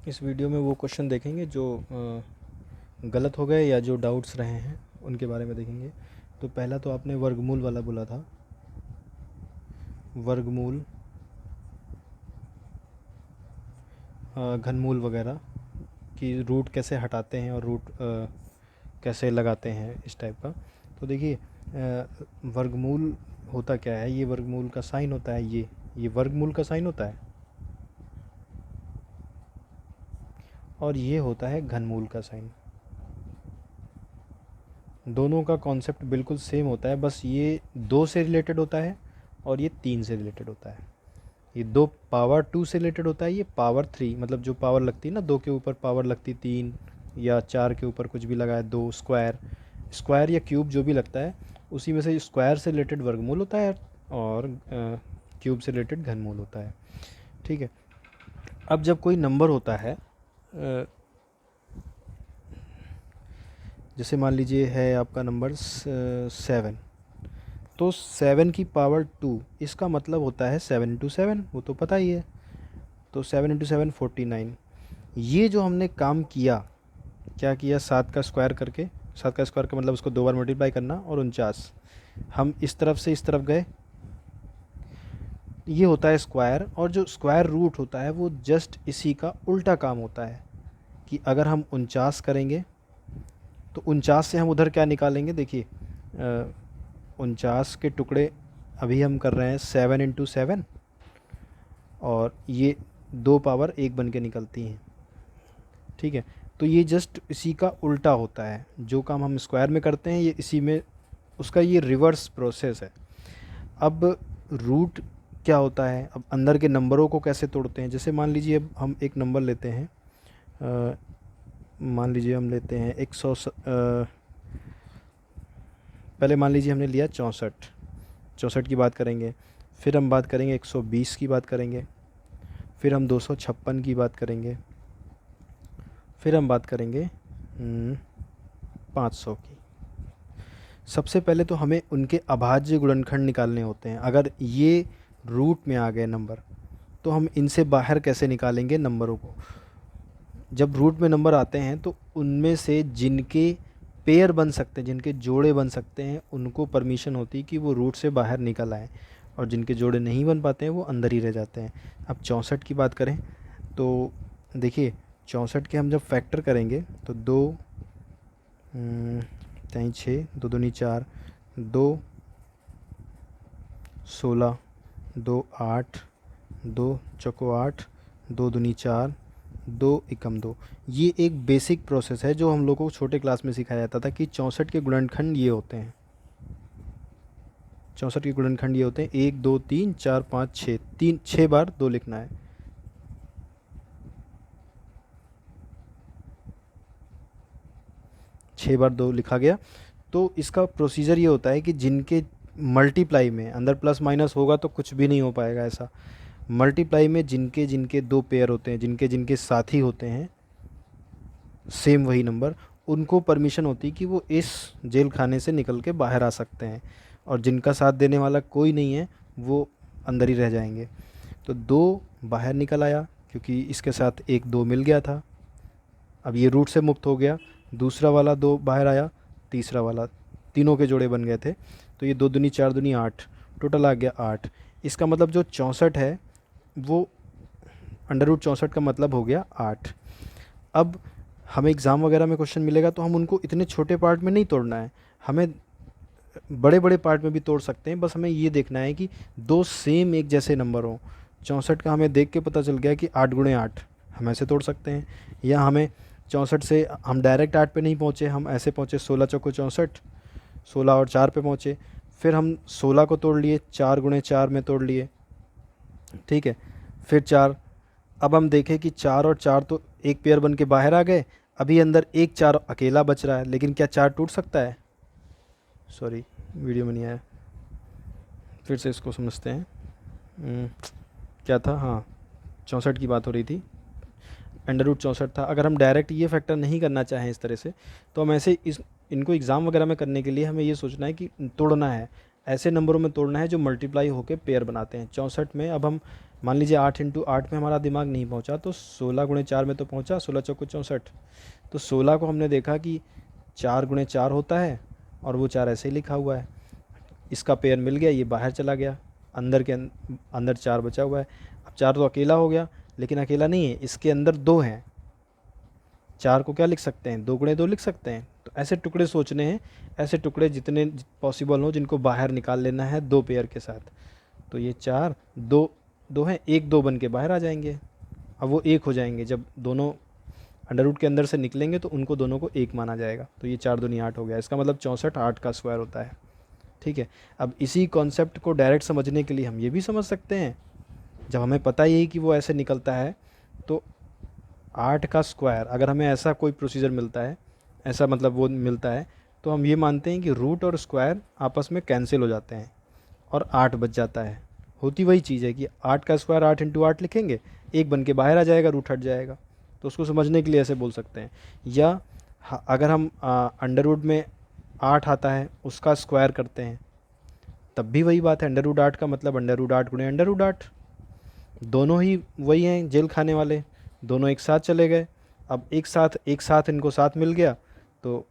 इस वीडियो में वो क्वेश्चन देखेंगे जो गलत हो गए या जो डाउट्स रहे हैं उनके बारे में देखेंगे। तो पहला तो आपने वर्गमूल वाला बोला था, वर्गमूल, घनमूल वगैरह कि रूट कैसे हटाते हैं और रूट कैसे लगाते हैं, इस टाइप का। तो देखिए, वर्गमूल होता क्या है, ये वर्गमूल का साइन होता है, ये वर्गमूल का साइन होता है, और ये होता है घनमूल का साइन। दोनों का कॉन्सेप्ट बिल्कुल सेम होता है, बस ये 2 से रिलेटेड होता है और ये 3 से रिलेटेड होता है। ये 2 पावर 2 से रिलेटेड होता है, ये पावर 3, मतलब जो पावर लगती है ना, 2 के ऊपर पावर लगती 3 या 4 के ऊपर कुछ भी लगा है, 2 स्क्वायर, स्क्वायर या क्यूब जो भी लगता है, उसी में से स्क्वायर से रिलेटेड वर्गमूल होता है और क्यूब से रिलेटेड घनमूल होता है। ठीक है। अब जब कोई नंबर होता है, जैसे मान लीजिए है आपका नंबर 7, तो 7 की पावर 2, इसका मतलब होता है 7 इंटू 7, वो तो पता ही है। तो 7 इंटू 7 49। ये जो हमने काम किया, क्या किया, 7 का स्क्वायर करके, 7 का स्क्वायर का मतलब उसको 2 बार मल्टीप्लाई करना, और 49, हम इस तरफ से इस तरफ गए, ये होता है स्क्वायर। और जो स्क्वायर रूट होता है वो जस्ट इसी का उल्टा काम होता है कि अगर हम 49 करेंगे तो 49 से हम उधर क्या निकालेंगे, देखिए 49 के टुकड़े अभी हम कर रहे हैं 7 इंटू 7, और ये 2 पावर 1 बन के निकलती हैं। ठीक है। तो ये जस्ट इसी का उल्टा होता है, जो काम हम स्क्वायर में करते हैं ये इसी में, उसका ये रिवर्स प्रोसेस है। अब रूट क्या होता है, अब अंदर के नंबरों को कैसे तोड़ते हैं, जैसे मान लीजिए अब हम एक नंबर लेते हैं, मान लीजिए हम लेते हैं 100, पहले मान लीजिए हमने लिया 64 की बात करेंगे, फिर हम बात करेंगे 120 की बात करेंगे, फिर हम 256 की बात करेंगे, फिर हम बात करेंगे 500 की। सबसे पहले तो हमें उनके अभाज्य गुणनखंड निकालने होते हैं। अगर ये रूट में आ गए नंबर, तो हम इनसे बाहर कैसे निकालेंगे नंबरों को। जब रूट में नंबर आते हैं तो उनमें से जिनके पेयर बन सकते हैं, जिनके जोड़े बन सकते हैं, उनको परमिशन होती है कि वो रूट से बाहर निकल आए, और जिनके जोड़े नहीं बन पाते हैं वो अंदर ही रह जाते हैं। अब 64 की बात करें तो देखिए, 64 के हम जब फैक्टर करेंगे तो 2 तीन 6, 2 दूनी 4, 2 16, 2 8, 2 चौको 8, 2 दूनी 4, 2 एकम 2। ये एक बेसिक प्रोसेस है जो हम लोगों को छोटे क्लास में सिखाया जाता था कि 64 के गुणनखंड ये होते हैं। 64 के गुणनखंड ये होते हैं 1 2 3 4 5 6, 6 बार 2 लिखना है। छः बार 2 लिखा गया। तो इसका प्रोसीजर ये होता है कि जिनके मल्टीप्लाई में अंदर प्लस माइनस होगा तो कुछ भी नहीं हो पाएगा ऐसा। मल्टीप्लाई में जिनके जिनके 2 पेयर होते हैं, जिनके जिनके साथी होते हैं सेम वही नंबर, उनको परमिशन होती है कि वो इस जेल खाने से निकल के बाहर आ सकते हैं, और जिनका साथ देने वाला कोई नहीं है वो अंदर ही रह जाएंगे। तो 2 बाहर निकल आया क्योंकि इसके साथ एक 2 मिल गया था, अब ये रूट से मुक्त हो गया। दूसरा वाला 2 बाहर आया, तीसरा वाला, तीनों के जोड़े बन गए थे। तो ये 2 दूनी 4 दूनी 8, टोटल आ गया 8। इसका मतलब जो 64 है वो अंडर रूट 64 का मतलब हो गया 8। अब हमें एग्ज़ाम वगैरह में क्वेश्चन मिलेगा तो हम उनको इतने छोटे पार्ट में नहीं तोड़ना है, हमें बड़े बड़े पार्ट में भी तोड़ सकते हैं। बस हमें ये देखना है कि 2 सेम एक जैसे नंबर हों। 64 का हमें देख के पता चल गया कि 8 गुणे 8 हम ऐसे तोड़ सकते हैं, या हमें 64 से हम डायरेक्ट 8 पे नहीं पहुँचे, हम ऐसे पहुँचे 16 चौको 64, 16 और 4 पे पहुँचे, फिर हम 16 को तोड़ लिए, 4 गुणे 4 में तोड़ लिए। ठीक है, फिर 4, अब हम देखें कि 4 और 4 तो एक पेयर बन के बाहर आ गए, अभी अंदर एक 4 अकेला बच रहा है, लेकिन क्या 4 टूट सकता है? सॉरी, वीडियो में नहीं आया, फिर से इसको समझते हैं। क्या था, हाँ 64 की बात हो रही थी, अंडर रूट 64 था। अगर हम डायरेक्ट ये फैक्टर नहीं करना चाहें इस तरह से, तो हम ऐसे इनको एग्ज़ाम वगैरह में करने के लिए हमें ये सोचना है कि तोड़ना है। ऐसे नंबरों में तोड़ना है जो मल्टीप्लाई होकर पेयर बनाते हैं। 64 में अब हम मान लीजिए 8 इंटू 8 में हमारा दिमाग नहीं पहुंचा, तो 16 गुणे 4 में तो पहुंचा, 16 चौको 64। तो 16 को हमने देखा कि 4 गुणे 4 होता है और वो 4 ऐसे ही लिखा हुआ है। इसका पेयर मिल गया, ये बाहर चला गया, अंदर 4 बचा हुआ है। अब 4 तो अकेला हो गया, लेकिन अकेला नहीं है, इसके अंदर 2 हैं। 4 को क्या लिख सकते हैं, 2 गुणे 2 लिख सकते हैं। तो ऐसे टुकड़े सोचने हैं, ऐसे टुकड़े जितने पॉसिबल हो जिनको बाहर निकाल लेना है 2 पेयर के साथ। तो ये 4 2 हैं, 1 2 बन के बाहर आ जाएंगे। अब वो 1 हो जाएंगे, जब दोनों अंडर रूट के अंदर से निकलेंगे तो उनको दोनों को 1 माना जाएगा। तो ये 4 दूनी 8 हो गया। इसका मतलब 64 8 का स्क्वायर होता है। ठीक है, अब इसी कॉन्सेप्ट को डायरेक्ट समझने के लिए हम ये भी समझ सकते हैं, जब हमें पता ही कि वो ऐसे निकलता है, तो 8 का स्क्वायर अगर हमें ऐसा कोई प्रोसीजर मिलता है, ऐसा मतलब वो मिलता है, तो हम ये मानते हैं कि रूट और स्क्वायर आपस में कैंसिल हो जाते हैं और 8 बच जाता है। होती वही चीज़ है कि 8 का स्क्वायर 8 इंटू 8 लिखेंगे, 1 बन के बाहर आ जाएगा, रूट हट जाएगा। तो उसको समझने के लिए ऐसे बोल सकते हैं। या अगर हम अंडर रूट में 8 आता है उसका स्क्वायर करते हैं, तब भी वही बात है। अंडर रूट 8 का मतलब अंडर रूट 8 गुणे अंडर रूट 8, दोनों ही वही हैं जेल खाने वाले, दोनों एक साथ चले गए। अब एक साथ इनको साथ मिल गया, तो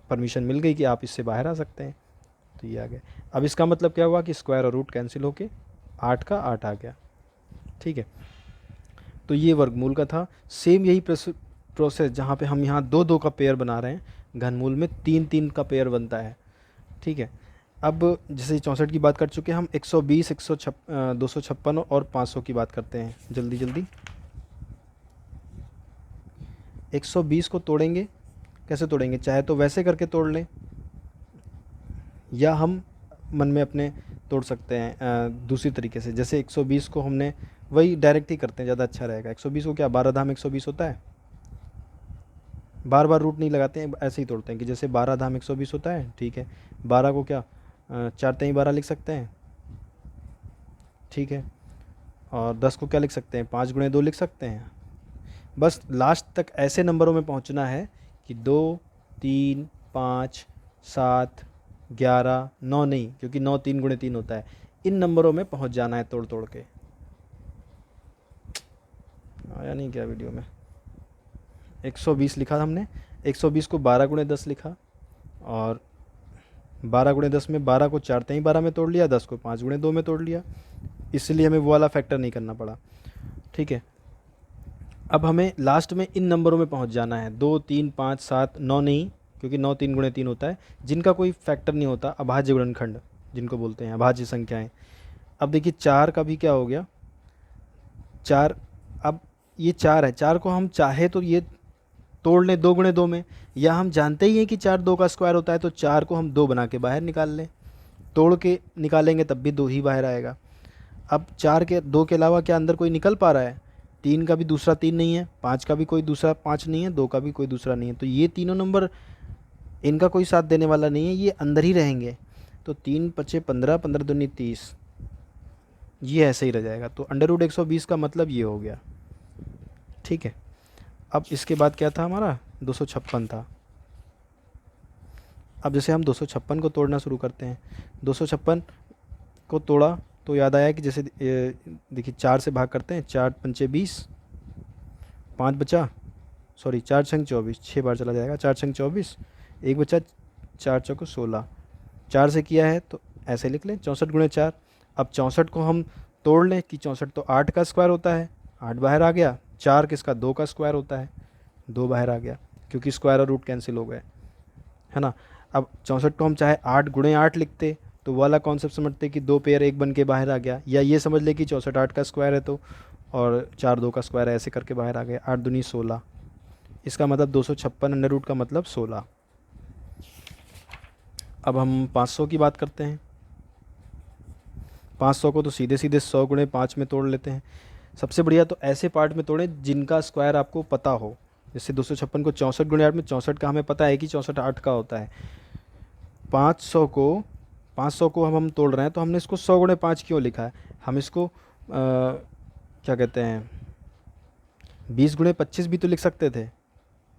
परमिशन मिल गई कि आप इससे बाहर आ सकते हैं। तो ये आ गया। अब इसका मतलब क्या हुआ कि स्क्वायर और रूट कैंसिल होके 8 का 8 आ गया। ठीक है, तो ये वर्गमूल का था। सेम यही प्रोसेस जहाँ पे हम यहाँ 2 2 का पेयर बना रहे हैं, घनमूल में 3 3 का पेयर बनता है। ठीक है, अब जैसे 64 की बात कर चुके हैं हम, 120 256 और 500 की बात करते हैं जल्दी जल्दी। 120 को तोड़ेंगे, कैसे तोड़ेंगे, चाहे तो वैसे करके तोड़ लें या हम मन में अपने तोड़ सकते हैं दूसरी तरीके से। जैसे 120 को हमने वही डायरेक्ट ही करते हैं, ज़्यादा अच्छा रहेगा। 120 को क्या 12 धाम 120 होता है, बार बार रूट नहीं लगाते हैं, ऐसे ही तोड़ते हैं कि जैसे 12 धाम 120 होता है। ठीक है, 12 को क्या 4 तेई 12 लिख सकते हैं। ठीक है, और 10 को क्या लिख सकते हैं, 5 गुणे 2 लिख सकते हैं। बस लास्ट तक ऐसे नंबरों में पहुंचना है कि 2 3 5 7 11 9 नहीं, क्योंकि 9 3 गुणे 3 होता है। इन नंबरों में पहुंच जाना है तोड़ तोड़ के। आया नहीं क्या वीडियो में, 120 लिखा हमने, 120 को 12 गुणे 10 लिखा, और 12 गुणे 10 में 12 को 4 तेई 12 में तोड़ लिया, 10 को 5 गुणे 2 में तोड़ लिया, इसलिए हमें वो वाला फैक्टर नहीं करना पड़ा। ठीक है, अब हमें लास्ट में इन नंबरों में पहुंच जाना है, 2 3 5 7 9 नहीं, क्योंकि 9 3 गुणे 3 होता है, जिनका कोई फैक्टर नहीं होता, अभाज्य गुणनखंड जिनको बोलते हैं, अभाज्य संख्याएं। अब देखिए 4 का भी क्या हो गया, 4, अब ये 4 है, 4 को हम चाहे तो ये तोड़ लें 2 गुणे 2 में, या हम जानते ही हैं कि 4 2 का स्क्वायर होता है, तो 4 को हम 2 बना के बाहर निकाल लें, तोड़ के निकालेंगे तब भी 2 ही बाहर आएगा। अब 4 के 2 के अलावा क्या अंदर कोई निकल पा रहा है, 3 का भी दूसरा 3 नहीं है, 5 का भी कोई दूसरा 5 नहीं है, 2 का भी कोई दूसरा नहीं है, तो ये तीनों नंबर इनका कोई साथ देने वाला नहीं है, ये अंदर ही रहेंगे। तो 3 5 15 15 दूनी 30, ये ऐसे ही रह जाएगा। तो अंडर रूट 120 का मतलब ये हो गया। ठीक है, अब इसके बाद क्या था हमारा, 256 था। अब जैसे हम 256 को तोड़ना शुरू करते हैं, 256 को तोड़ा तो याद आया कि जैसे देखिए 4 से भाग करते हैं, 4 पंचे 20, 5 बचा, सॉरी 4 छंग 24, 6 बार चला जाएगा, 4 छंग 24, 1 बचा, 4 चौको 16, 4 से किया है तो ऐसे लिख लें 64 गुणे 4। अब 64 को हम तोड़ लें कि 64 तो 8 का स्क्वायर होता है, 8 बाहर आ गया, 4 किसका 2 का स्क्वायर होता है, 2 बाहर आ गया, क्योंकि स्क्वायर और रूट कैंसिल हो गए, है ना। अब 64 को हम चाहे 8 गुणे 8 लिखते तो वाला कॉन्सेप्ट समझते कि 2 पेयर 1 बन के बाहर आ गया, या ये समझ ले कि 64 8 का स्क्वायर है तो, और 4 2 का स्क्वायर है, ऐसे करके बाहर आ गए, 8 दूनी 16। इसका मतलब 256 अंडर रूट का मतलब 16। अब हम 500 की बात करते हैं। 500 को तो सीधे सीधे 100 गुणे 5 में तोड़ लेते हैं। सबसे बढ़िया तो ऐसे पार्ट में तोड़ें जिनका स्क्वायर आपको पता हो। जैसे 256 को 64 गुणे 8 में, 64 का हमें पता है कि 64 8 का होता है। 500 को हम तोड़ रहे हैं तो हमने इसको 100 गुणे 5 क्यों लिखा है, हम इसको क्या कहते हैं 20 गुणे 25 भी तो लिख सकते थे।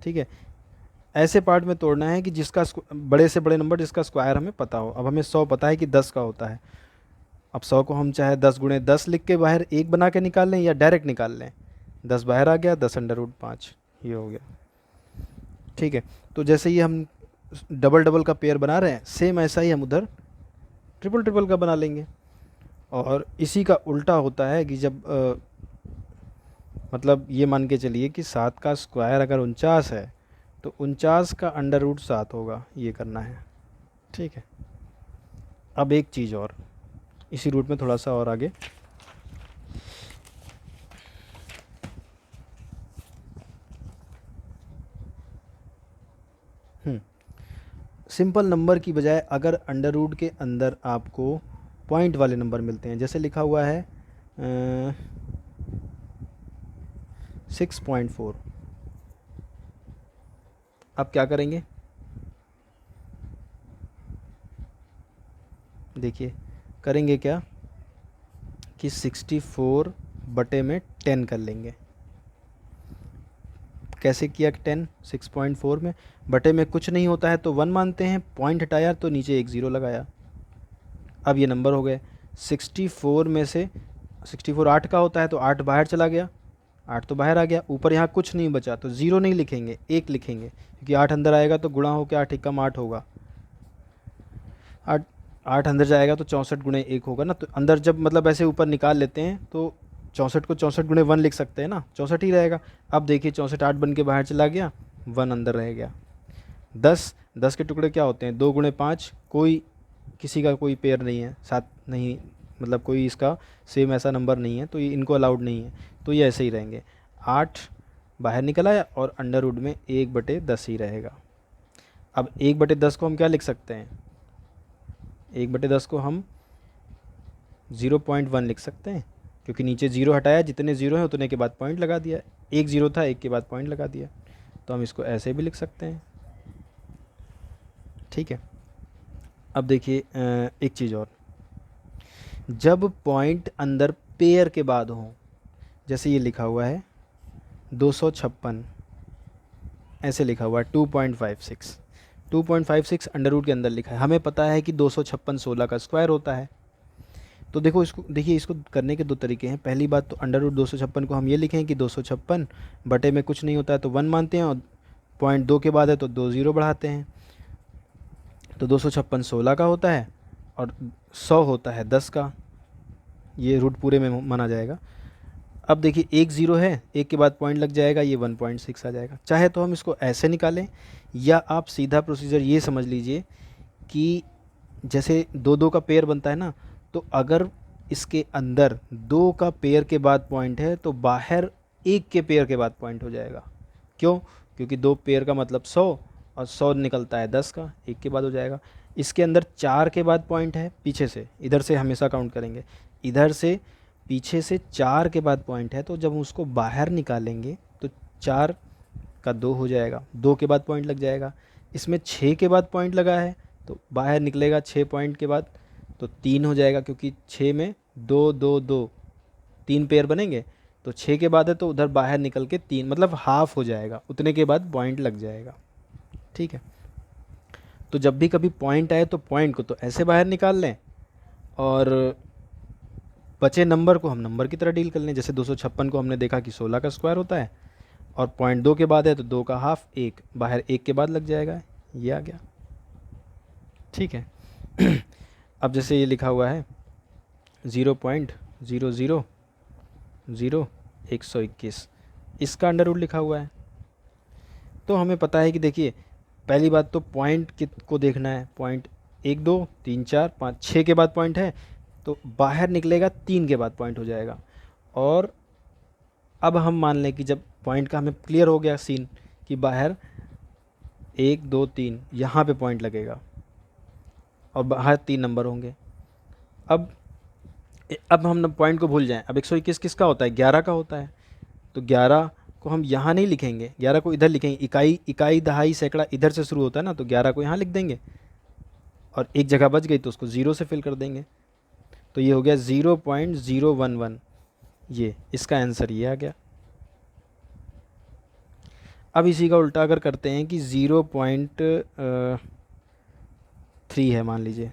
ठीक है, ऐसे पार्ट में तोड़ना है कि जिसका बड़े से बड़े नंबर जिसका स्क्वायर हमें पता हो। अब हमें 100 पता है कि 10 का होता है। अब 100 को हम चाहे 10 गुणे 10 लिख के बाहर एक बना के निकाल लें या डायरेक्ट निकाल लें। 10 बाहर आ गया, 10√5 ये हो गया। ठीक है, तो जैसे ये हम डबल डबल का पेयर बना रहे हैं, सेम ऐसा ही हम उधर ट्रिपल ट्रिपल का बना लेंगे। और इसी का उल्टा होता है कि जब मतलब ये मान के चलिए कि 7 का स्क्वायर अगर 49 है तो 49 का √7 होगा, ये करना है। ठीक है, अब एक चीज़ और, इसी रूट में थोड़ा सा और आगे, सिंपल नंबर की बजाय अगर अंडर रूट के अंदर आपको पॉइंट वाले नंबर मिलते हैं, जैसे लिखा हुआ है 6.4, आप क्या करेंगे? देखिए करेंगे क्या कि 64 बटे में 10 कर लेंगे। कैसे किया? 10 6.4 में बटे में कुछ नहीं होता है तो 1 मानते हैं, पॉइंट हटाया तो नीचे एक ज़ीरो लगाया। अब ये नंबर हो गए 64 में से 64 8 का होता है तो 8 बाहर चला गया, 8 तो बाहर आ गया, ऊपर यहाँ कुछ नहीं बचा तो ज़ीरो नहीं लिखेंगे, 1 लिखेंगे, क्योंकि 8 अंदर आएगा तो गुणा होकर 8 एकम 8 होगा, 8 अंदर जाएगा तो 64 गुणे 1 होगा ना। तो अंदर जब मतलब ऐसे ऊपर निकाल लेते हैं तो 64 को 64 गुणे 1 लिख सकते हैं ना, 64 ही रहेगा। अब देखिए 64 8 बन के बाहर चला गया, 1 अंदर रह गया। 10 के टुकड़े क्या होते हैं? 2 गुणे 5, कोई किसी का कोई पेयर नहीं है, 7 नहीं, मतलब कोई इसका सेम ऐसा नंबर नहीं है, तो ये इनको अलाउड नहीं है, तो ये ऐसे ही रहेंगे। 8 बाहर निकल आया और अंडर रूट में 1/10 ही रहेगा। अब 1/10 को हम क्या लिख सकते हैं? 1/10 को हम 0.1 लिख सकते हैं, क्योंकि नीचे ज़ीरो हटाया, जितने ज़ीरो हैं उतने के बाद पॉइंट लगा दिया, एक ज़ीरो था, एक के बाद पॉइंट लगा दिया, तो हम इसको ऐसे भी लिख सकते हैं। ठीक है, अब देखिए एक चीज़ और, जब पॉइंट अंदर पेयर के बाद हो, जैसे ये लिखा हुआ है 256, ऐसे लिखा हुआ है 2.56, 2.56 अंडर रूट के अंदर लिखा है, हमें पता है कि 256 16 का स्क्वायर होता है। तो देखो इसको, देखिए इसको करने के दो तरीके हैं। पहली बात तो अंडर रूट 256 को हम ये लिखें कि 256 बटे में कुछ नहीं होता है तो 1 मानते हैं, और पॉइंट 2 के बाद है तो 2 ज़ीरो बढ़ाते हैं, तो 256 16 का होता है और 100 होता है 10 का, ये रूट पूरे में माना जाएगा। अब देखिए एक ज़ीरो है, एक के बाद पॉइंट लग जाएगा, ये 1.6 आ जाएगा। चाहे तो हम इसको ऐसे निकालें, या आप सीधा प्रोसीजर ये समझ लीजिए कि जैसे 2 का पेयर बनता है ना, तो अगर इसके अंदर 2 का पेयर के बाद पॉइंट है तो बाहर 1 के पेयर के बाद पॉइंट हो जाएगा। क्यों? क्योंकि 2 पेयर का मतलब 100 और 100 निकलता है 10 का, 1 के बाद हो जाएगा। इसके अंदर 4 के बाद पॉइंट है पीछे से, इधर से हमेशा काउंट करेंगे, इधर से पीछे से 4 के बाद पॉइंट है, तो जब उसको बाहर निकालेंगे तो 4 का 2 हो जाएगा, 2 के बाद पॉइंट लग जाएगा। इसमें 6 के बाद पॉइंट लगा है तो बाहर निकलेगा 6 पॉइंट के बाद तो 3 हो जाएगा, क्योंकि 6 में 2 2 2 3 पेयर बनेंगे, तो 6 के बाद है तो उधर बाहर निकल के 3 मतलब हाफ हो जाएगा, उतने के बाद पॉइंट लग जाएगा। ठीक है, तो जब भी कभी पॉइंट आए तो पॉइंट को तो ऐसे बाहर निकाल लें और बचे नंबर को हम नंबर की तरह डील कर लें। जैसे 256 को हमने देखा कि 16 का स्क्वायर होता है, और पॉइंट 2 के बाद है तो 2 का हाफ, 1 बाहर 1 के बाद लग जाएगा, ये आ गया। ठीक है अब जैसे ये लिखा हुआ है 0.000121, इसका अंडर रूट लिखा हुआ है, तो हमें पता है कि देखिए पहली बात तो पॉइंट को देखना है, पॉइंट 1 2 3 4 5 6 के बाद पॉइंट है तो बाहर निकलेगा 3 के बाद पॉइंट हो जाएगा। और अब हम मान लें कि जब पॉइंट का हमें क्लियर हो गया सीन कि बाहर 1 2 3 यहाँ पे पॉइंट लगेगा और बाहर 3 नंबर होंगे। अब हम पॉइंट को भूल जाएं, अब 121 किसका होता है? 11 का होता है, तो 11 को हम यहाँ नहीं लिखेंगे, 11 को इधर लिखेंगे। इकाई दहाई सैकड़ा इधर से शुरू होता है ना, तो 11 को यहाँ लिख देंगे और एक जगह बच गई तो उसको 0 से फिल कर देंगे, तो ये हो गया 0.011, ये इसका आंसर ये आ गया। अब इसी का उल्टा अगर करते हैं कि 0.3 है मान लीजिए,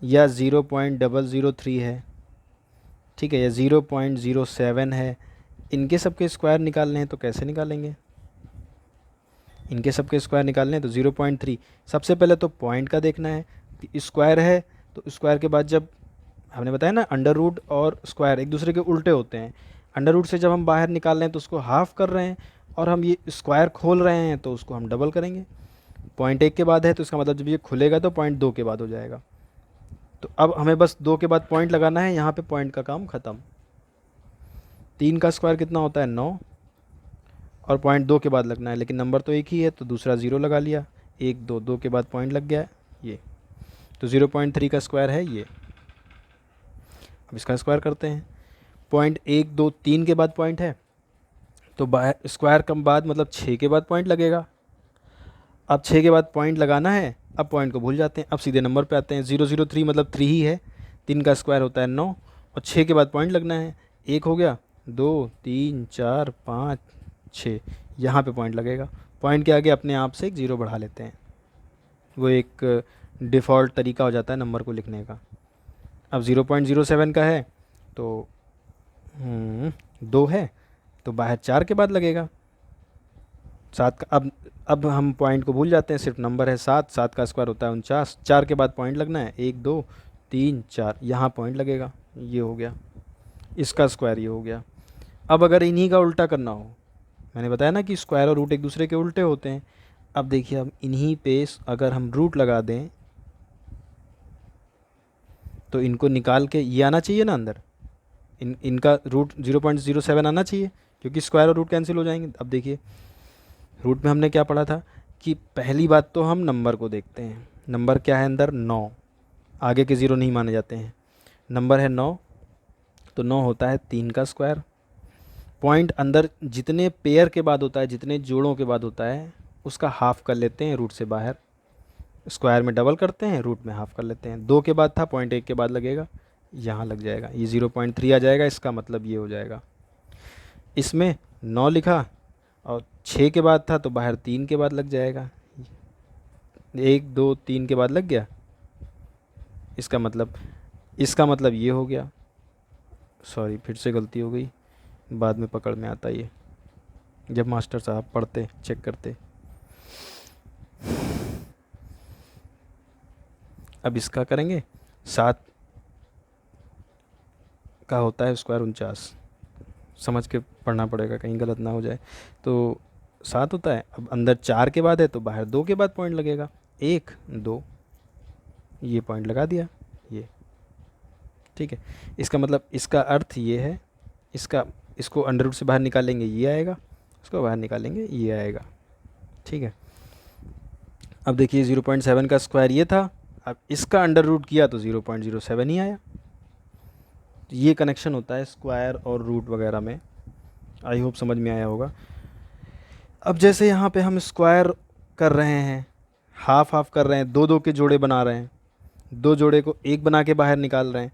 या 0.003 है, ठीक है, या 0.07 है, इनके सबके स्क्वायर निकालने हैं तो कैसे निकालेंगे? इनके सबके स्क्वायर निकालने हैं तो 0.3, सबसे पहले तो पॉइंट का देखना है, स्क्वायर है तो स्क्वायर के बाद जब हमने बताया ना अंडर रूट और स्क्वायर एक दूसरे के उल्टे होते हैं, अंडर रूट से जब हम बाहर निकाल रहे हैं तो उसको हाफ कर रहे हैं, और हम ये स्क्वायर खोल रहे हैं तो उसको हम डबल करेंगे। पॉइंट 1 के बाद है तो इसका मतलब जब ये खुलेगा तो पॉइंट 2 के बाद हो जाएगा। तो अब हमें बस 2 के बाद पॉइंट लगाना है, यहाँ पे पॉइंट का काम ख़त्म। 3 का स्क्वायर कितना होता है 9, और पॉइंट 2 के बाद लगना है, लेकिन नंबर तो एक ही है तो दूसरा 0 लगा लिया, 1 2 2 के बाद पॉइंट लग गया ये, तो 0.3 का स्क्वायर है ये। अब इसका स्क्वायर करते हैं, पॉइंट 1 2 3 के बाद पॉइंट है तो स्क्वायर कम बाद मतलब 6 के बाद पॉइंट लगेगा। अब 6 के बाद पॉइंट लगाना है, अब पॉइंट को भूल जाते हैं, अब सीधे नंबर पे आते हैं। 003 मतलब 3 ही है, 3 का स्क्वायर होता है 9, और 6 के बाद पॉइंट लगना है, 1 हो गया 2 3 4 5 6, यहाँ पे पॉइंट लगेगा। पॉइंट के आगे अपने आप से एक 0 बढ़ा लेते हैं, वो एक डिफ़ॉल्ट तरीका हो जाता है नंबर को लिखने का। अब 0.07 का है तो 2 है तो बाहर 4 के बाद लगेगा, 7 का। अब हम पॉइंट को भूल जाते हैं, सिर्फ नंबर है 7, 7 का स्क्वायर होता है 49, 4 के बाद पॉइंट लगना है, 1 2 3 4, यहाँ पॉइंट लगेगा, ये हो गया इसका स्क्वायर, ये हो गया। अब अगर इन्हीं का उल्टा करना हो, मैंने बताया ना कि स्क्वायर और रूट एक दूसरे के उल्टे होते हैं, अब देखिए अब इन्हीं पे अगर हम रूट लगा दें तो इनको निकाल के ये आना चाहिए ना अंदर, इनका रूट 0.07 आना चाहिए, क्योंकि स्क्वायर और रूट कैंसिल हो जाएंगे। अब देखिए रूट में हमने क्या पढ़ा था कि पहली बात तो हम नंबर को देखते हैं, नंबर क्या है अंदर 9, आगे के 0 नहीं माने जाते हैं, नंबर है 9, तो 9 होता है 3 का स्क्वायर। पॉइंट अंदर जितने पेयर के बाद होता है, जितने जोड़ों के बाद होता है, उसका हाफ कर लेते हैं रूट से बाहर, स्क्वायर में डबल करते हैं, रूट में हाफ कर लेते हैं। 2 के बाद था, पॉइंट 1 के बाद लगेगा, यहाँ लग जाएगा, ये 0.3 आ जाएगा, इसका मतलब ये हो जाएगा। इसमें 9 लिखा और 6 के बाद था तो बाहर 3 के बाद लग जाएगा, 1 2 3 के बाद लग गया, इसका मतलब ये हो गया। सॉरी फिर से गलती हो गई, बाद में पकड़ में आता ये, जब मास्टर साहब पढ़ते चेक करते। अब इसका करेंगे, 7 का होता है स्क्वायर 49, समझ के पढ़ना पड़ेगा कहीं गलत ना हो जाए। तो 7 होता है, अब अंदर 4 के बाद है तो बाहर 2 के बाद पॉइंट लगेगा, 1 2, ये पॉइंट लगा दिया ये, ठीक है। इसका मतलब इसका अर्थ ये है, इसको अंडर रूट से बाहर निकालेंगे ये आएगा, इसको बाहर निकालेंगे ये आएगा, ठीक है। अब देखिए 0.7 का स्क्वायर ये था, अब इसका अंडर रूट किया तो 0.07 ही आया। तो ये कनेक्शन होता है स्क्वायर और रूट वगैरह में, आई होप समझ में आया होगा। अब जैसे यहाँ पे हम स्क्वायर कर रहे हैं, हाफ हाफ कर रहे हैं, 2 2 के जोड़े बना रहे हैं, 2 जोड़े को 1 बना के बाहर निकाल रहे हैं।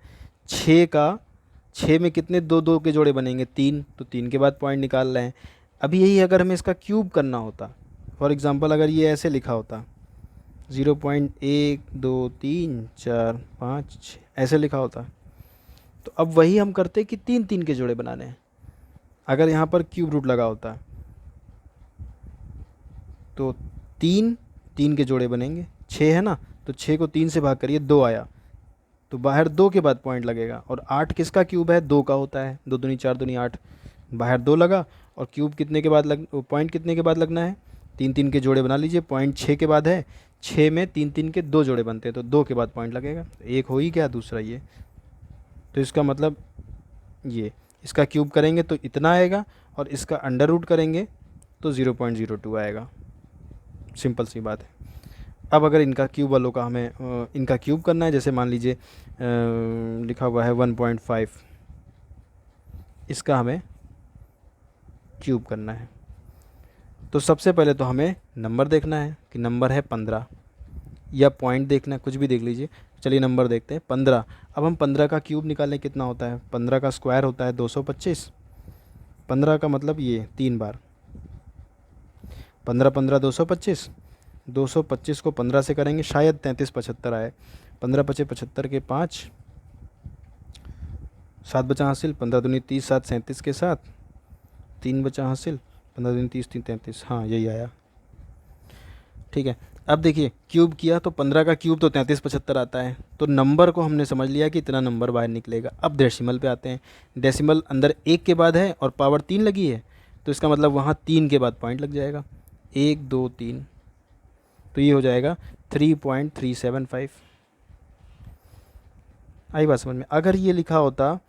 6 में कितने 2 2 के जोड़े बनेंगे 3, तो 3 के बाद पॉइंट निकाल रहे हैं। अभी यही अगर हमें इसका क्यूब करना होता, फॉर एग्ज़ाम्पल अगर ये ऐसे लिखा होता 0.1 2 3 4 5 6 ऐसे लिखा होता, तो अब वही हम करते कि 3 3 के जोड़े बनाने हैं। अगर यहाँ पर क्यूब रूट लगा होता तो 3 3 के जोड़े बनेंगे, 6 है ना, तो 6 को 3 से भाग करिए 2 आया, तो बाहर 2 के बाद पॉइंट लगेगा। और 8 किसका क्यूब है, 2 का होता है, 2 दूनी 4 दूनी 8, बाहर 2 लगा, और क्यूब कितने के बाद पॉइंट कितने के बाद लगना है, 3 3 के जोड़े बना लीजिए। पॉइंट 6 के बाद है, 6 में 3 3 के 2 जोड़े बनते हैं, तो 2 के बाद पॉइंट लगेगा, एक हो ही गया, दूसरा ये। तो इसका मतलब ये, इसका क्यूब करेंगे तो इतना आएगा, और इसका अंडर रूट करेंगे तो 0.02 आएगा, सिंपल सी बात है। अब अगर इनका क्यूब वालों का हमें इनका क्यूब करना है, जैसे मान लीजिए लिखा हुआ है 1.5, इसका हमें क्यूब करना है, तो सबसे पहले तो हमें नंबर देखना है कि नंबर है 15, या पॉइंट देखना है, कुछ भी देख लीजिए। चलिए नंबर देखते हैं 15। अब हम 15 का क्यूब निकालें, कितना होता है, 15 का स्क्वायर होता है 225, 15 का मतलब ये 3 बार, 15 15 225, 225 को 15 से करेंगे शायद 33 75 आए। 15 पचे 75 के 5, 7 बचा हासिल, 15 दूनी 30, 7 37 के साथ 3 बचा हासिल, 15 दूनी 30, 3 33, हाँ यही आया। ठीक है, अब देखिए क्यूब किया तो 15 का क्यूब तो 33 75 आता है, तो नंबर को हमने समझ लिया कि इतना नंबर बाहर निकलेगा। अब डेसिमल पे आते हैं। डेसिमल अंदर 1 के बाद है और पावर 3 लगी है, तो इसका मतलब वहाँ 3 के बाद पॉइंट लग जाएगा, 1 2 3, तो ये हो जाएगा 3.375। आई बात समझ में? अगर ये लिखा होता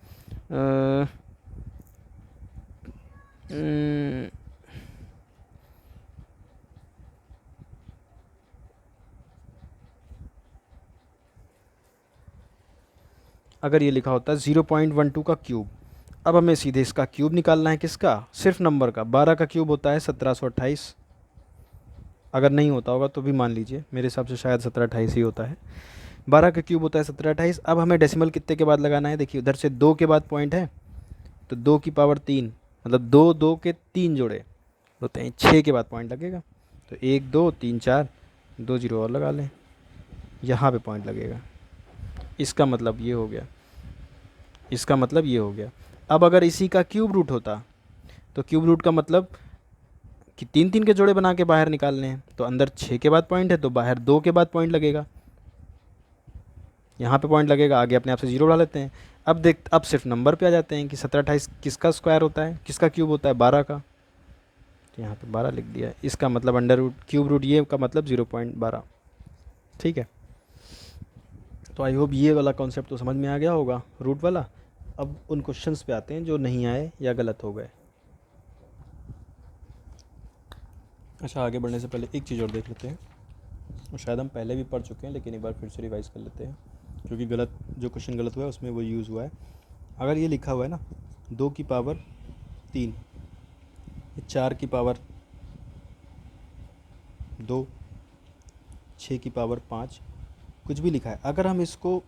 अगर ये लिखा होता 0.12 का क्यूब, अब हमें सीधे इसका क्यूब निकालना है। किसका? सिर्फ नंबर का। 12 का क्यूब होता है 1728। अगर नहीं होता होगा तो भी मान लीजिए, मेरे हिसाब से शायद 1728 ही होता है। 12 का क्यूब होता है 1728। अब हमें डेसिमल कितने के बाद लगाना है? देखिए उधर से 2 के बाद पॉइंट है, तो 2 की पावर 3, मतलब 2 2 के 3 जोड़े होते हैं, 6 के बाद पॉइंट लगेगा। तो 1 2 3 4, 2 जीरो और लगा लें, यहाँ पे पॉइंट लगेगा। इसका मतलब ये हो गया, इसका मतलब ये हो गया। अब अगर इसी का क्यूब रूट होता तो क्यूब रूट का मतलब कि 3 3 के जोड़े बना के बाहर निकालने हैं, तो अंदर 6 के बाद पॉइंट है तो बाहर 2 के बाद पॉइंट लगेगा, यहाँ पे पॉइंट लगेगा, आगे अपने आप से जीरो उड़ा लेते हैं। अब सिर्फ नंबर पे आ जाते हैं कि 1728 किसका स्क्वायर होता है, किसका क्यूब होता है? 12 का, तो यहाँ पे 12 लिख दिया। इसका मतलब अंडर रूट क्यूब रूट ये का मतलब 0.12। ठीक है, तो आई होप ये वाला कॉन्सेप्ट तो समझ में आ गया होगा, रूट वाला। अब उन क्वेश्चंस पे आते हैं जो नहीं आए या गलत हो गए। अच्छा, आगे बढ़ने से पहले एक चीज़ और देख लेते हैं, और शायद हम पहले भी पढ़ चुके हैं लेकिन एक बार फिर से रिवाइज़ कर लेते हैं, क्योंकि जो क्वेश्चन गलत हुआ है उसमें वो यूज़ हुआ है। अगर ये लिखा हुआ है ना 2 की पावर 3, 4 की पावर 2, 6 की पावर 5, कुछ भी लिखा है, अगर हम इसको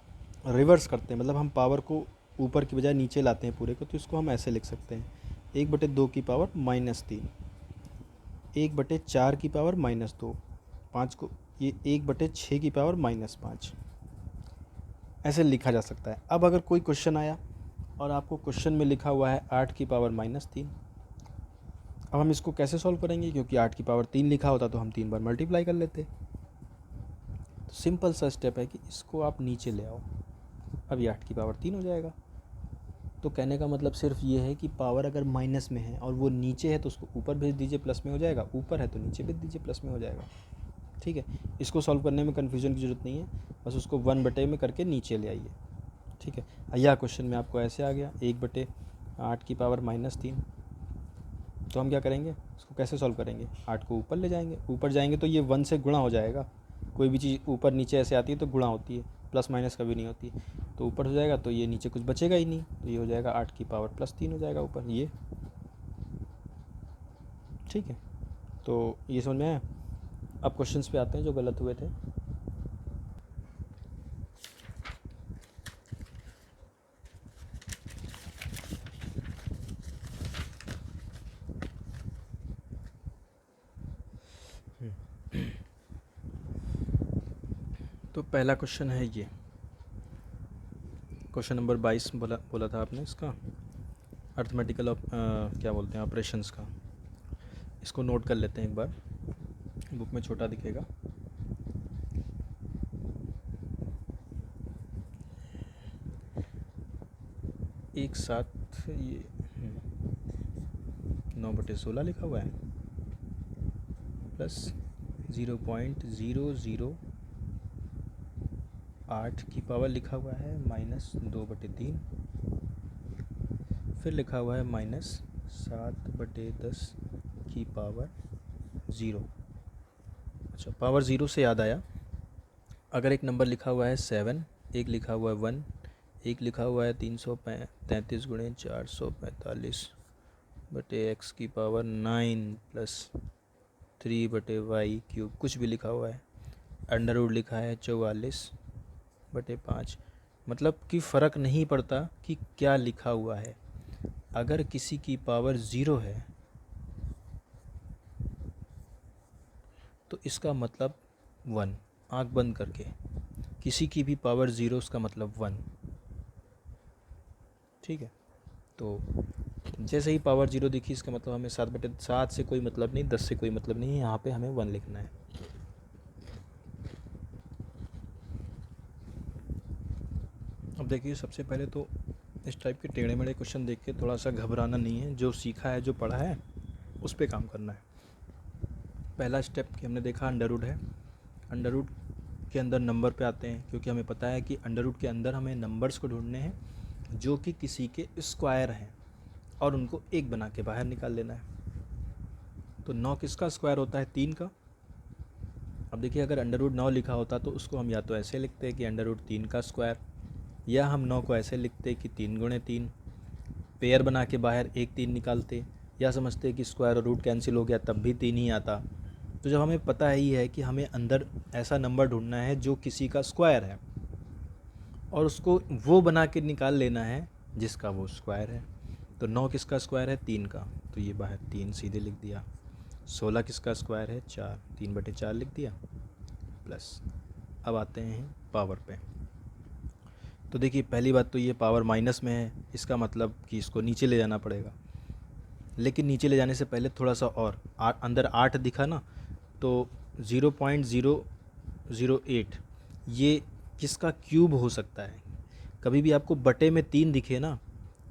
रिवर्स करते हैं, मतलब हम पावर को ऊपर की बजाय नीचे लाते हैं पूरे को, तो इसको हम ऐसे लिख सकते हैं 1/2 की पावर -3, 1/4 की पावर -2, 5 को ये 1/6 की पावर -5, ऐसे लिखा जा सकता है। अब अगर कोई क्वेश्चन आया और आपको क्वेश्चन में लिखा हुआ है 8 की पावर -3, अब हम इसको कैसे सॉल्व करेंगे? क्योंकि 8 की पावर 3 लिखा होता तो हम 3 बार मल्टीप्लाई कर लेते। तो सिंपल सा स्टेप है कि इसको आप नीचे ले आओ, अब ये 8 की पावर 3 हो जाएगा। तो कहने का मतलब सिर्फ ये है कि पावर अगर माइनस में है और वो नीचे है तो उसको ऊपर भेज दीजिए, प्लस में हो जाएगा, ऊपर है तो नीचे भेज दीजिए, प्लस में हो जाएगा। ठीक है, इसको सॉल्व करने में कन्फ्यूजन की ज़रूरत नहीं है, बस उसको 1/, में करके नीचे ले आइए। ठीक है, यह क्वेश्चन में आपको ऐसे आ गया 1/8 की पावर -3, तो हम क्या करेंगे, इसको कैसे सॉल्व करेंगे? 8 को ऊपर ले जाएंगे, ऊपर जाएंगे तो ये 1 से गुणा हो जाएगा। कोई भी चीज़ ऊपर नीचे ऐसे आती है तो गुणा होती है, प्लस माइनस कभी नहीं होती। तो ऊपर हो जाएगा तो ये नीचे कुछ बचेगा ही नहीं, तो ये हो जाएगा 8 की पावर +3 हो जाएगा ऊपर ये। ठीक है, तो ये समझ में आया। अब क्वेश्चंस पे आते हैं जो गलत हुए थे। तो पहला क्वेश्चन है ये, क्वेश्चन नंबर 22 बोला था आपने, इसका अर्थमेटिकल क्या बोलते हैं, ऑपरेशंस का। इसको नोट कर लेते हैं एक बार, बुक में छोटा दिखेगा। एक साथ ये 9/16 लिखा हुआ है, प्लस 0.008 की पावर लिखा हुआ है -2/3, फिर लिखा हुआ है -7/10 की पावर 0। अच्छा, पावर 0 से याद आया, अगर एक नंबर लिखा हुआ है 7, एक लिखा हुआ है 1, एक लिखा हुआ है 333 × 445/x की पावर 9 + 3/y³, कुछ भी लिखा हुआ है, अंडर रूट लिखा है 44/5, मतलब कि फ़र्क नहीं पड़ता कि क्या लिखा हुआ है। अगर किसी की पावर 0 है तो इसका मतलब 1, आँख बंद करके, किसी की भी पावर 0 उसका मतलब 1। ठीक है, तो जैसे ही पावर 0 दिखी इसका मतलब हमें 7/7 से कोई मतलब नहीं, 10 से कोई मतलब नहीं है, यहाँ पे हमें 1 लिखना है। अब देखिए, सबसे पहले तो इस टाइप के टेढ़े मेढ़े क्वेश्चन देख के थोड़ा सा घबराना नहीं है, जो सीखा है, जो पढ़ा है, उस पर काम करना है। पहला स्टेप कि हमने देखा अंडर रूट है, अंडर रूट के अंदर नंबर पे आते हैं, क्योंकि हमें पता है कि अंडर रूट के अंदर हमें नंबर्स को ढूंढने हैं जो कि किसी के स्क्वायर हैं और उनको एक बना के बाहर निकाल लेना है। तो 9 किसका स्क्वायर होता है? 3 का। अब देखिए, अगर अंडर रूट 9 लिखा होता तो उसको हम या तो ऐसे लिखते हैं कि अंडर रूट 3 का स्क्वायर, या हम 9 को ऐसे लिखते कि 3 गुणे 3, पेयर बना के बाहर एक 3 निकालते, या समझते कि स्क्वायर और रूट कैंसिल हो गया तब भी 3 ही आता। तो जब हमें पता ही है कि हमें अंदर ऐसा नंबर ढूंढना है जो किसी का स्क्वायर है और उसको वो बना के निकाल लेना है जिसका वो स्क्वायर है। तो 9 किसका स्क्वायर है? 3 का, तो ये बाहर 3 सीधे लिख दिया। 16 किसका स्क्वायर है? 4, 3/4 लिख दिया, प्लस। अब आते हैं पावर पे। तो देखिए, पहली बात तो ये पावर माइनस में है, इसका मतलब कि इसको नीचे ले जाना पड़ेगा। लेकिन नीचे ले जाने से पहले थोड़ा सा और, अंदर 8 दिखा ना, तो 0.008 ये किसका क्यूब हो सकता है? कभी भी आपको बटे में 3 दिखे ना,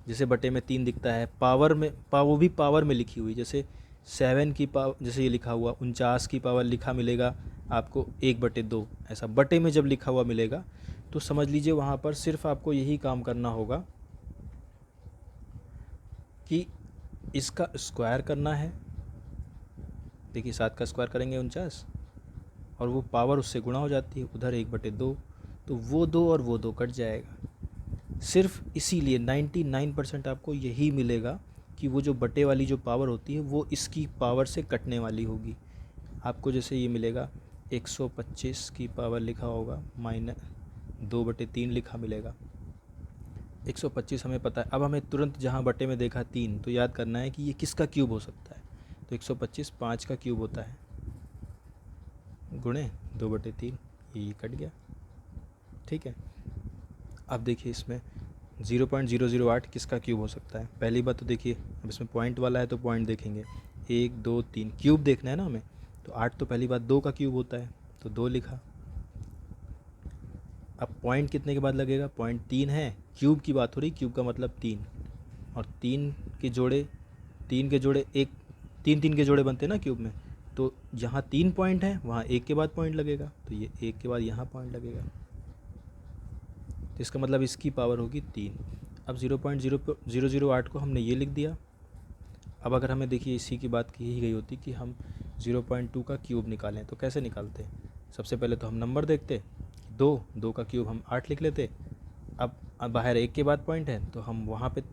जैसे बटे में 3 दिखता है, पावर में वो भी पावर में लिखी हुई, जैसे 7 की पावर, जैसे ये लिखा हुआ 49 की पावर लिखा मिलेगा आपको 1/2, ऐसा बटे में जब लिखा हुआ मिलेगा तो समझ लीजिए वहाँ पर सिर्फ आपको यही काम करना होगा कि इसका स्क्वायर करना है। देखिए, 7 का स्क्वायर करेंगे 49, और वो पावर उससे गुणा हो जाती है, उधर 1/2, तो वो 2 और वो 2 कट जाएगा। सिर्फ इसीलिए 99% आपको यही मिलेगा कि वो जो बटे वाली जो पावर होती है वो इसकी पावर से कटने वाली होगी। आपको जैसे ये मिलेगा 125 की पावर लिखा होगा, -2/3 लिखा मिलेगा। 125 हमें पता है। अब हमें तुरंत जहाँ बटे में देखा 3, तो याद करना है कि ये किसका क्यूब हो सकता है। तो 125 5 का क्यूब होता है, गुणे 2/3, ये कट गया। ठीक है, अब देखिए इसमें 0.008 किसका क्यूब हो सकता है। पहली बात तो देखिए, अब इसमें पॉइंट वाला है तो पॉइंट देखेंगे, 1 2 3, क्यूब देखना है ना हमें, तो 8 तो पहली बात 2 का क्यूब होता है, तो 2 लिखा। अब पॉइंट कितने के बाद लगेगा? पॉइंट 3 है, क्यूब की बात हो रही, क्यूब का मतलब 3, और 3 के जोड़े, 3 के जोड़े एक, 3 के जोड़े बनते हैं ना क्यूब में, तो जहाँ 3 पॉइंट है वहाँ 1 के बाद पॉइंट लगेगा, तो ये 1 के बाद यहाँ पॉइंट लगेगा, तो इसका मतलब इसकी पावर होगी 3। अब 0.008 को हमने ये लिख दिया। अब अगर हमें देखिए इसी की बात की ही गई होती कि हम 0.2 का क्यूब निकालें, तो कैसे निकालते? सबसे पहले तो हम नंबर देखते, 2 का क्यूब हम 8 लिख लेते। अब बाहर 1 के बाद पॉइंट है तो हम वहाँ पे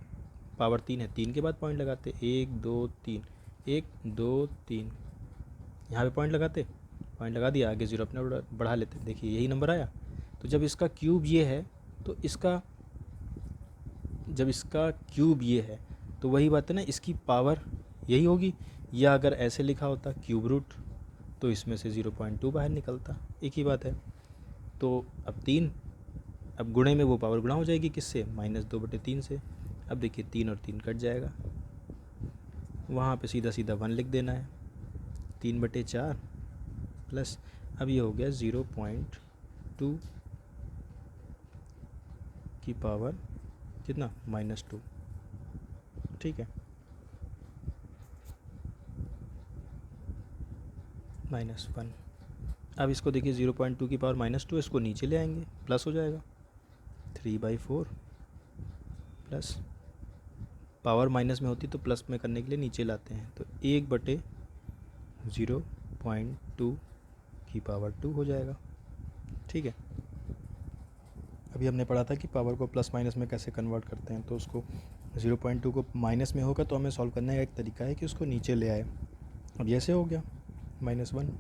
पावर 3 है, 3 के बाद पॉइंट लगाते, 1 2 3, 1 2 3, यहाँ पे पॉइंट लगाते, पॉइंट लगा दिया, आगे 0 अपना बढ़ा लेते। देखिए यही नंबर आया। तो जब इसका क्यूब ये है तो जब इसका क्यूब ये है तो वही बात है ना, इसकी पावर यही होगी। या अगर ऐसे लिखा होता क्यूब रूट, तो इसमें से 0.2 बाहर निकलता, एक ही बात है। तो अब 3, अब गुणे में वो पावर गुणा हो जाएगी किससे? -2/3 से। अब देखिए 3 और 3 कट जाएगा, वहाँ पे सीधा सीधा 1 लिख देना है, 3/4 प्लस, अब ये हो गया 0.2 की पावर कितना? -2। ठीक है, -1। अब इसको देखिए 0.2 की पावर -2, इसको नीचे ले आएंगे, प्लस हो जाएगा 3/4 प्लस, पावर माइनस में होती तो प्लस में करने के लिए नीचे लाते हैं, तो 1/0.2 की पावर 2 हो जाएगा। ठीक है, अभी हमने पढ़ा था कि पावर को प्लस माइनस में कैसे कन्वर्ट करते हैं, तो उसको 0.2 को माइनस में होगा तो हमें सॉल्व करने का एक तरीका है कि उसको नीचे ले आए। अब ये से हो गया -1,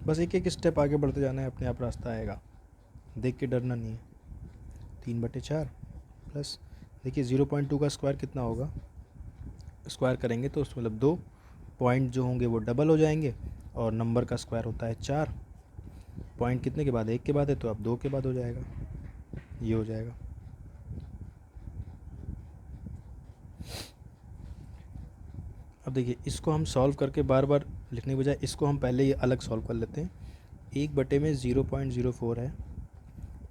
बस एक एक स्टेप आगे बढ़ते जाना है, अपने आप रास्ता आएगा, देख के डरना नहीं है। 3/4 प्लस, देखिए 0.2 का स्क्वायर कितना होगा? स्क्वायर करेंगे तो उसमें मतलब 2 पॉइंट जो होंगे वो डबल हो जाएंगे, और नंबर का स्क्वायर होता है 4। पॉइंट कितने के बाद, 1 के बाद है, तो अब 2 के बाद हो जाएगा, ये हो जाएगा। अब देखिए इसको हम सॉल्व करके बार बार लिखने के बजाय इसको हम पहले ये अलग सॉल्व कर लेते हैं। 1/में 0.04 है,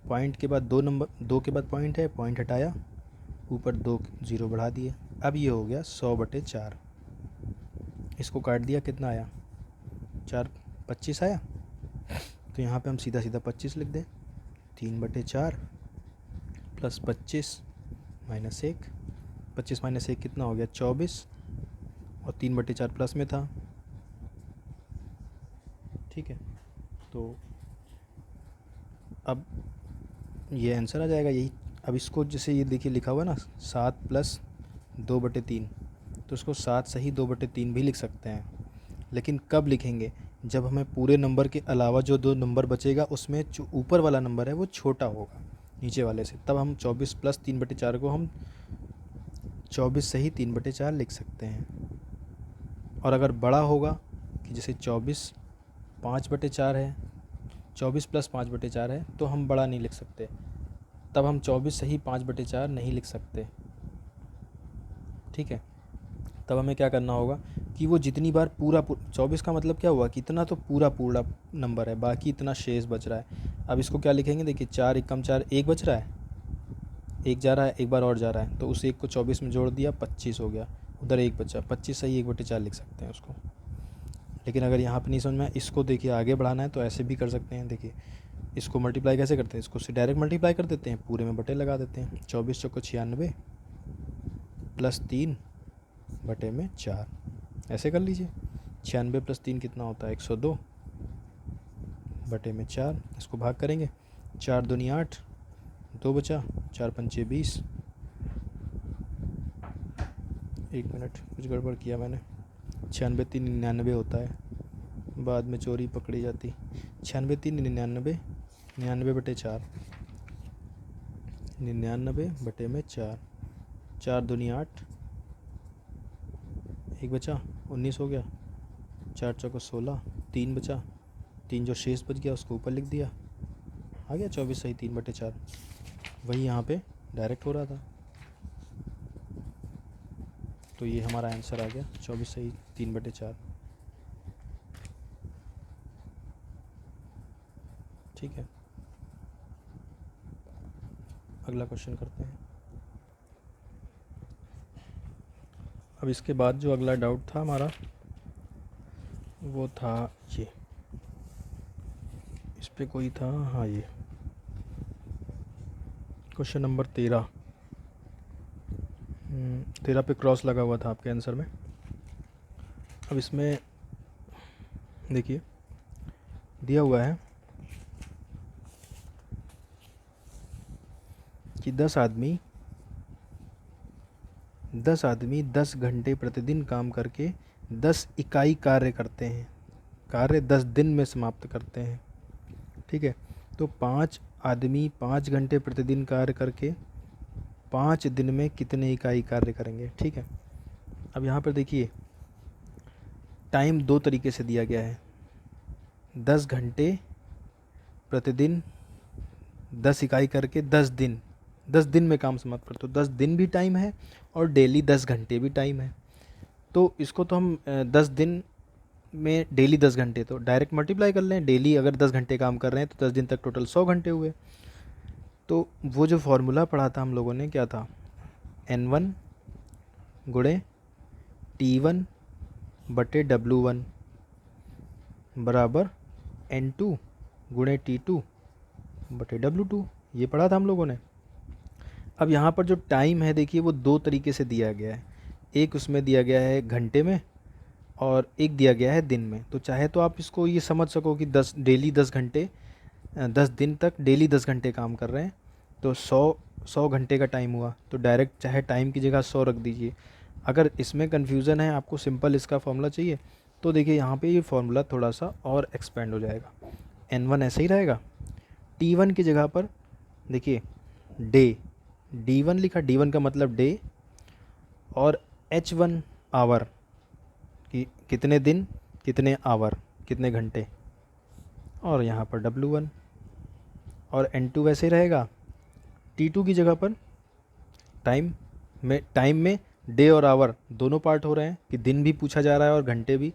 पॉइंट के बाद 2 नंबर, 2 के बाद पॉइंट है, पॉइंट हटाया, ऊपर 2 0 बढ़ा दिए, अब ये हो गया 100/4। इसको काट दिया, कितना आया, 4 25 आया। तो यहाँ पे हम सीधा सीधा 25 लिख दें, 3/4 प्लस 25 माइनस 1, 25 माइनस 1 कितना हो गया, 24, और 3/4 प्लस में था, ठीक है। तो अब ये आंसर आ जाएगा यही। अब इसको जैसे ये देखिए लिखा हुआ ना 7 + 2/3, तो इसको 7 सही 2/3 भी लिख सकते हैं। लेकिन कब लिखेंगे, जब हमें पूरे नंबर के अलावा जो 2 नंबर बचेगा उसमें जो ऊपर वाला नंबर है वो छोटा होगा नीचे वाले से, तब हम 24 + 3/4 को हम 24 सही 3/4 लिख सकते हैं। और अगर बड़ा होगा कि जैसे 24 5/4 है, 24 + 5/4 है, तो हम बड़ा नहीं लिख सकते, तब हम 24 सही 5/4 नहीं लिख सकते, ठीक है। तब हमें क्या करना होगा कि वो जितनी बार पूरा 24 का मतलब क्या हुआ कि इतना तो पूरा नंबर है, बाकी इतना शेष बच रहा है। अब इसको क्या लिखेंगे, देखिए 4 एकम 4, 1 बच रहा है, 1 जा रहा है, एक बार और जा रहा है, तो उस 1 को 24 में जोड़ दिया, 25 हो गया, उधर 1 बचा, 25 सही 1/4 लिख सकते हैं उसको। लेकिन अगर यहाँ पे नहीं समझ में आया, इसको देखिए आगे बढ़ाना है तो ऐसे भी कर सकते हैं। देखिए इसको मल्टीप्लाई कैसे करते हैं, इसको से डायरेक्ट मल्टीप्लाई कर देते हैं, पूरे में बटे लगा देते हैं, 24 चौको 96 प्लस 3/4, ऐसे कर लीजिए। 96 + 3 कितना होता है, 102/4, इसको भाग करेंगे, 4 दूनी 8, 2 बचा, 4 पंचे 20। 1 मिनट, कुछ गड़बड़ किया मैंने, 96 3 99 होता है, बाद में चोरी पकड़ी जाती। 96 3 99, 99/4, 99/4, 4 दूनी 8, 1 बचा, 19 हो गया, 4 चौको 16, 3 बचा, 3 जो शेष बच गया उसको ऊपर लिख दिया, आ गया 24 सही 3/4। वही यहाँ पे डायरेक्ट हो रहा था, तो ये हमारा आंसर आ गया 24 सही 3/4, ठीक है। अगला क्वेश्चन करते हैं। अब इसके बाद जो अगला डाउट था हमारा वो था ये, इस पे कोई था, हाँ ये क्वेश्चन नंबर 13 पे क्रॉस लगा हुआ था आपके आंसर में। अब इसमें देखिए दिया हुआ है कि 10 आदमी 10 घंटे प्रतिदिन काम करके 10 इकाई कार्य करते हैं, कार्य 10 दिन में समाप्त करते हैं, ठीक है। तो 5 आदमी 5 घंटे प्रतिदिन कार्य करके 5 दिन में कितने इकाई कार्य करेंगे, ठीक है। अब यहाँ पर देखिए टाइम 2 तरीके से दिया गया है, 10 घंटे प्रतिदिन 10 इकाई करके 10 दिन में काम समाप्त करते, तो 10 दिन भी टाइम है और डेली 10 घंटे भी टाइम है। तो इसको तो हम 10 दिन में डेली 10 घंटे तो डायरेक्ट मल्टीप्लाई कर लें, डेली अगर 10 घंटे काम कर रहे हैं तो 10 दिन तक टोटल 100 घंटे हुए। तो वो जो फार्मूला पढ़ा था हम लोगों ने, क्या था, N1 गुणे T1/W1 बराबर N2 गुणे T2/W2, ये पढ़ा था हम लोगों ने। अब यहाँ पर जो टाइम है देखिए वो 2 तरीके से दिया गया है, एक उसमें दिया गया है घंटे में और एक दिया गया है दिन में। तो चाहे तो आप इसको ये समझ सको कि 10 घंटे 10 दिन तक डेली 10 घंटे काम कर रहे हैं, तो 100 घंटे का टाइम हुआ, तो डायरेक्ट चाहे टाइम की जगह 100 रख दीजिए। अगर इसमें कन्फ्यूज़न है, आपको सिंपल इसका फॉर्मूला चाहिए, तो देखिए यहाँ पे ये फार्मूला थोड़ा सा और एक्सपेंड हो जाएगा। N1 ऐसे ही रहेगा, T1 की जगह पर देखिए D1 लिखा, D1 का मतलब डे, और H1 आवर कि कितने दिन कितने आवर कितने घंटे, और यहाँ पर W1, और N2 वैसे ही रहेगा। T2 की जगह पर टाइम में डे और आवर दोनों पार्ट हो रहे हैं कि दिन भी पूछा जा रहा है और घंटे भी,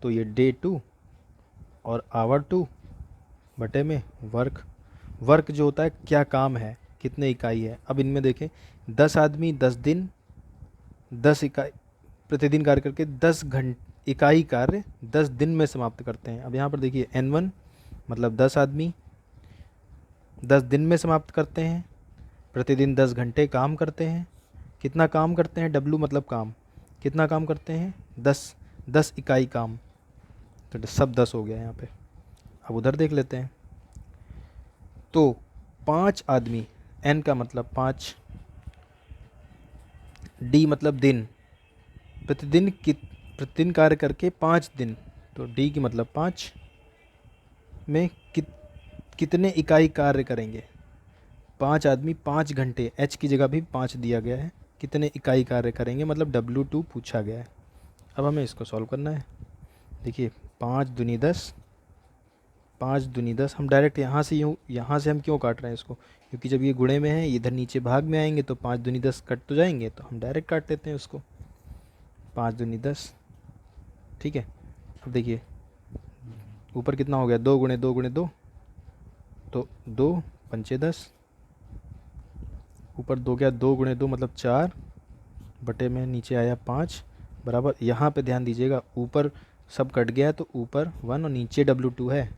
तो ये day 2 और hour 2 बटे में वर्क जो होता है क्या काम है, कितने इकाई है। अब इनमें देखें 10 आदमी 10 दिन 10 इकाई प्रतिदिन कार्य करके 10 इकाई कार्य 10 दिन में समाप्त करते हैं। अब यहाँ पर देखिए N1 मतलब 10 आदमी 10 दिन में समाप्त करते हैं, प्रतिदिन 10 घंटे काम करते हैं। कितना काम करते हैं, W मतलब काम, कितना काम करते हैं 10 इकाई काम, तो सब 10 हो गया यहाँ पे। अब उधर देख लेते हैं, तो 5 आदमी, N का मतलब 5, D मतलब दिन, प्रतिदिन कार्य करके 5 दिन, तो D की मतलब 5 में कितने इकाई कार्य करेंगे। 5 आदमी 5 घंटे, H की जगह भी 5 दिया गया है, कितने इकाई कार्य करेंगे मतलब W2 पूछा गया है। अब हमें इसको सॉल्व करना है। देखिए 5 दूनी 10, 5 दूनी 10, हम डायरेक्ट यहाँ से हम क्यों काट रहे हैं इसको, क्योंकि जब ये गुणे में है इधर नीचे भाग में आएंगे तो 5 दूनी 10 कट तो जाएंगे, तो हम डायरेक्ट काट लेते हैं उसको। 5 दूनी 10, ठीक है। अब देखिए ऊपर कितना हो गया, 2 गुणे 2 गुणे 2, तो 2 पंचे 10, ऊपर 2 गया, 2 गुणे 2 मतलब 4 बटे में नीचे आया 5 बराबर। यहाँ पे ध्यान दीजिएगा ऊपर सब कट गया है तो ऊपर 1 और नीचे W2 है,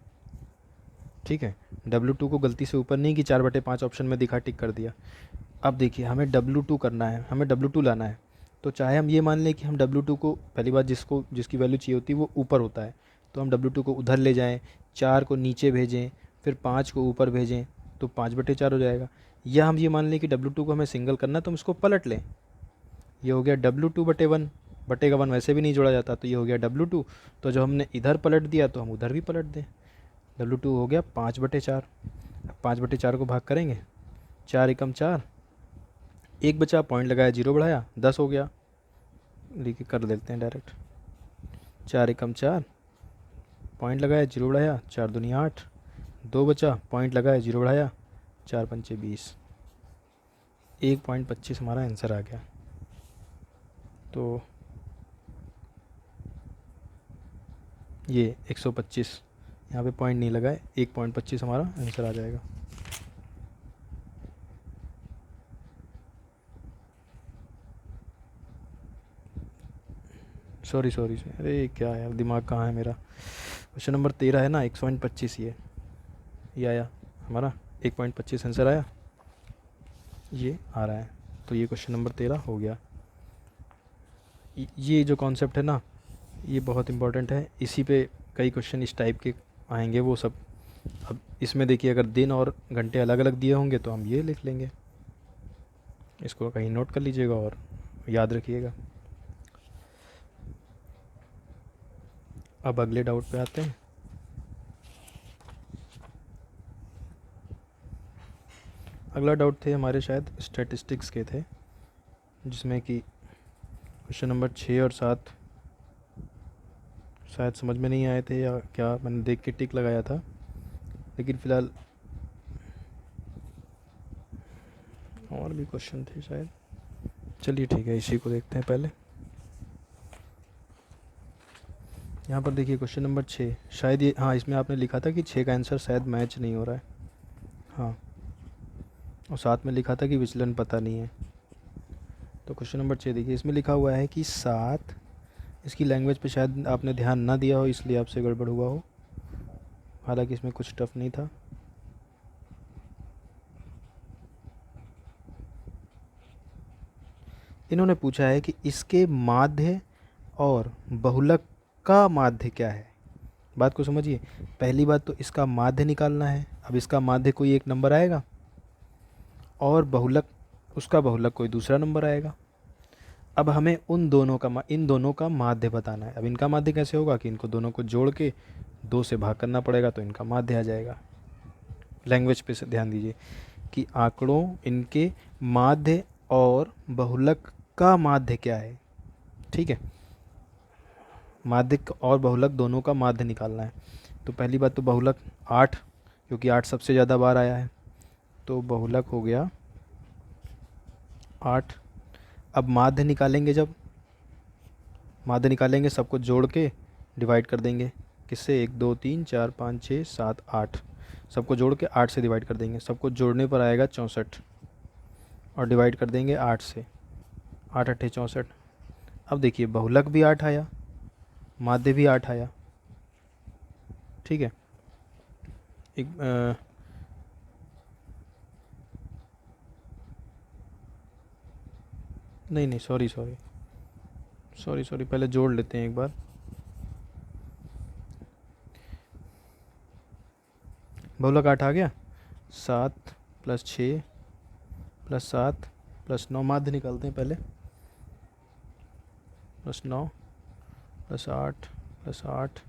ठीक है। W2 को गलती से ऊपर नहीं कि 4/5 ऑप्शन में दिखा, टिक कर दिया। अब देखिए हमें W2 करना है, हमें W2 लाना है, तो चाहे हम ये मान लें कि हम W2 को पहली बार जिसकी वैल्यू चाहिए होती है वो ऊपर होता है, तो हम W2 को उधर ले जाएं, 4 को नीचे भेजें, फिर 5 को ऊपर भेजें, तो 5/4 हो जाएगा। या हम ये मान लें कि W2 को हमें सिंगल करना है तो हम इसको पलट लें, ये हो गया W2/1, बटे का 1 वैसे भी नहीं जोड़ा जाता, तो ये हो गया W2। तो जब हमने इधर पलट दिया तो हम उधर भी पलट दें, W2 हो गया 5/4। 5/4 को भाग करेंगे, 4 एकम 4, 1 बचा, पॉइंट लगाया, 0 बढ़ाया, 10 हो गया। लिख कर देते हैं डायरेक्ट, 4 एकम 4, पॉइंट लगाया, 0 बढ़ाया, 4 दूनी 8, 2 बचा, पॉइंट लगाया, 0 बढ़ाया, 4 पंचे 20, 1.25 हमारा आंसर आ गया। तो ये 125, यहाँ पे पॉइंट नहीं लगाए, 1.25 हमारा आंसर आ जाएगा। सॉरी, अरे क्या है, दिमाग कहाँ है मेरा। क्वेश्चन नंबर 13 है ना, 125, ये आया हमारा 1.25 आंसर आया, ये आ रहा है। तो ये क्वेश्चन नंबर 13 हो गया। ये जो कॉन्सेप्ट है ना, ये बहुत इम्पोर्टेंट है, इसी पे कई क्वेश्चन इस टाइप के आएंगे वो सब। अब इसमें देखिए अगर दिन और घंटे अलग अलग दिए होंगे तो हम ये लिख लेंगे, इसको कहीं नोट कर लीजिएगा और याद रखिएगा। अब अगले डाउट पे आते हैं। अगला डाउट थे हमारे शायद स्टैटिस्टिक्स के थे, जिसमें कि क्वेश्चन नंबर 6 और 7 शायद समझ में नहीं आए थे या क्या, मैंने देख के टिक लगाया था, लेकिन फ़िलहाल और भी क्वेश्चन थे शायद। चलिए ठीक है, इसी को देखते हैं पहले। यहाँ पर देखिए क्वेश्चन नंबर 6, शायद ये, हाँ इसमें आपने लिखा था कि 6 का आंसर शायद मैच नहीं हो रहा है, हाँ, और साथ में लिखा था कि विचलन पता नहीं है। तो क्वेश्चन नंबर 6 देखिए, इसमें लिखा हुआ है कि 7, इसकी लैंग्वेज पे शायद आपने ध्यान ना दिया हो इसलिए आपसे गड़बड़ हुआ हो, हालांकि इसमें कुछ टफ नहीं था। इन्होंने पूछा है कि इसके माध्य और बहुलक का माध्य क्या है। बात को समझिए, पहली बात तो इसका माध्य निकालना है। अब इसका माध्य कोई एक नंबर आएगा और बहुलक, उसका बहुलक कोई दूसरा नंबर आएगा। अब हमें इन दोनों का माध्य बताना है। अब इनका माध्य कैसे होगा कि इनको दोनों को जोड़ के 2 से भाग करना पड़ेगा तो इनका माध्य आ जाएगा। लैंग्वेज पे से ध्यान दीजिए कि आंकड़ों इनके माध्य और बहुलक का माध्य क्या है, ठीक है। माध्यक और बहुलक दोनों का माध्य निकालना है। तो पहली बात तो बहुलक 8, क्योंकि 8 सबसे ज़्यादा बार आया है, तो बहुलक हो गया 8। अब माध्य निकालेंगे, जब माध्य निकालेंगे सबको जोड़ के डिवाइड कर देंगे, किससे? 1 2 3 4 5 6 7 8, सबको जोड़ के 8 से डिवाइड कर देंगे, सबको जोड़ने पर आएगा 64 और डिवाइड कर देंगे 8 से, 8 8 64। अब देखिए बहुलक भी 8 आया, माध्य भी 8 आया, ठीक है। एक नहीं सॉरी पहले जोड़ लेते हैं एक बार। बहुलक 8 आ गया, 7 + 6 + 7 + 9, माध्य निकालते हैं पहले, +9 + 8 + 8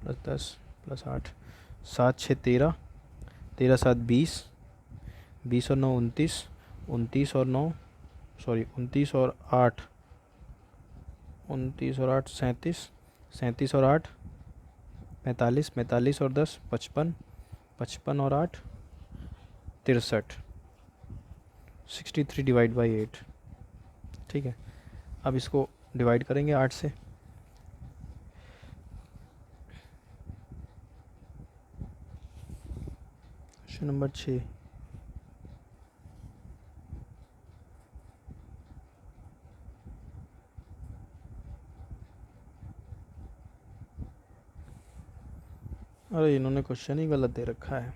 + 10 + 8, 7 6 13, 13 7 20, 20 और 9 29, 29 और 9 सॉरी 29 और 8 29 और 8 37, 37 और 8 45, 45 और 10 55, 55 और 8 63, 63 डिवाइड बाई 8, ठीक है। अब इसको डिवाइड करेंगे 8 से, क्वेश्चन नंबर 6। अरे इन्होंने क्वेश्चन ही गलत दे रखा है।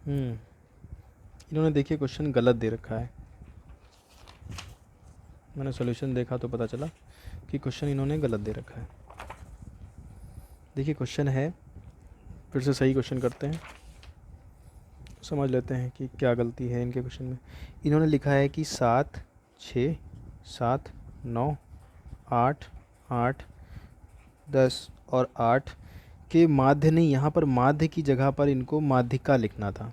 इन्होंने देखिए क्वेश्चन गलत दे रखा है। मैंने सॉल्यूशन देखा तो पता चला कि क्वेश्चन इन्होंने गलत दे रखा है। देखिए क्वेश्चन है, फिर से सही क्वेश्चन करते हैं, समझ लेते हैं कि क्या गलती है इनके क्वेश्चन में। इन्होंने लिखा है कि 7 6 7 9 8 8 10 और 8 के माध्य नहीं, यहाँ पर माध्य की जगह पर इनको माध्यिका लिखना था,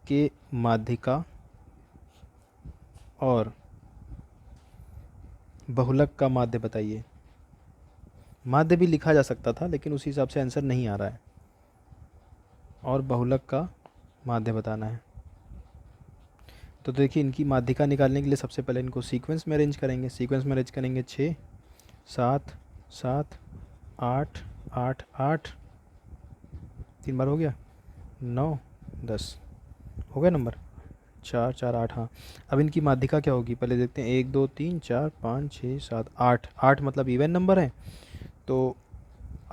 कि माध्यिका और बहुलक का माध्य बताइए। माध्य भी लिखा जा सकता था लेकिन उसी हिसाब से आंसर नहीं आ रहा है, और बहुलक का माध्य बताना है। तो देखिए इनकी माध्यिका निकालने के लिए सबसे पहले इनको सीक्वेंस में अरेंज करेंगे। सीक्वेंस में अरेंज करेंगे 6 7 7 8 8 8, 3 बार हो गया, 9 10 हो गया नंबर, 4 4 8। हाँ, अब इनकी माध्यिका क्या होगी पहले देखते हैं। 1 2 3 4 5 6 7 8, 8 मतलब इवन नंबर है, तो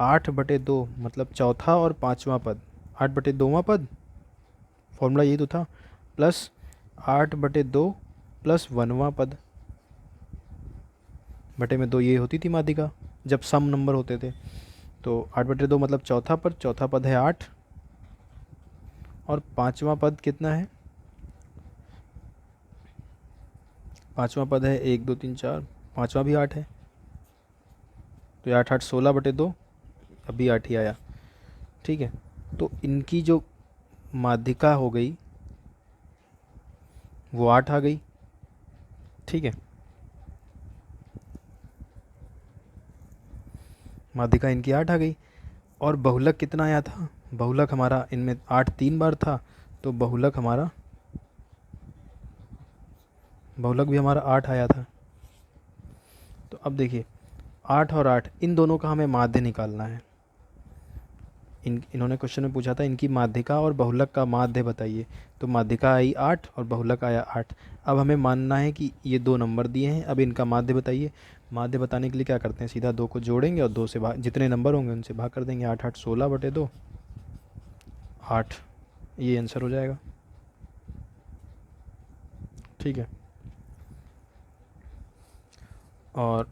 8/2 मतलब चौथा और पाँचवा पद, 8/2वां पद, फॉर्मूला यही तो था, प्लस 8/2 + 1वां पद, बटे में 2 ये होती थी माध्यिका जब सम नंबर होते थे। तो 8/2 मतलब चौथा पद, चौथा पद है 8, और पाँचवा पद कितना है? पाँचवा पद है 1 2 3 4, पाँचवा भी 8 है, तो 8 8 16/2, अभी 8 ही आया, ठीक है। तो इनकी जो माध्यिका हो गई वो 8 आ गई, ठीक है। माध्यिका इनकी 8 आ गई, और बहुलक कितना आया था? बहुलक हमारा इनमें 8 3 बार था, तो बहुलक भी हमारा 8 आया था। तो अब देखिए 8 और 8 इन दोनों का हमें माध्य निकालना है। इन्होंने क्वेश्चन में पूछा था इनकी माध्यिका और बहुलक का माध्य बताइए, तो माध्यिका आई 8 और बहुलक आया 8। अब हमें मानना है कि ये 2 नंबर दिए हैं, अब इनका माध्य बताइए। माध्य बताने के लिए क्या करते हैं, सीधा 2 को जोड़ेंगे और 2 से भाग, जितने नंबर होंगे उनसे भाग कर देंगे। 8 8 16/2, 8, ये आंसर हो जाएगा, ठीक है। और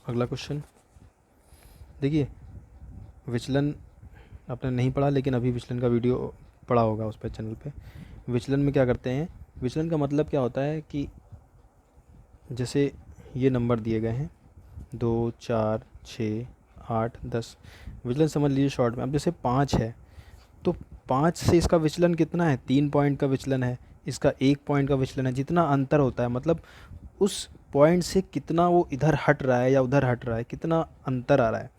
अगला क्वेश्चन देखिए, विचलन आपने नहीं पढ़ा लेकिन अभी विचलन का वीडियो पढ़ा होगा उस पर चैनल पे। विचलन में क्या करते हैं, विचलन का मतलब क्या होता है कि जैसे ये नंबर दिए गए हैं 2 4 6 8 10, विचलन समझ लीजिए शॉर्ट में। अब जैसे 5 है तो 5 से इसका विचलन कितना है, 3 पॉइंट का विचलन है, इसका 1 पॉइंट का विचलन है। जितना अंतर होता है मतलब उस पॉइंट से कितना वो इधर हट रहा है या उधर हट रहा है, कितना अंतर आ रहा है।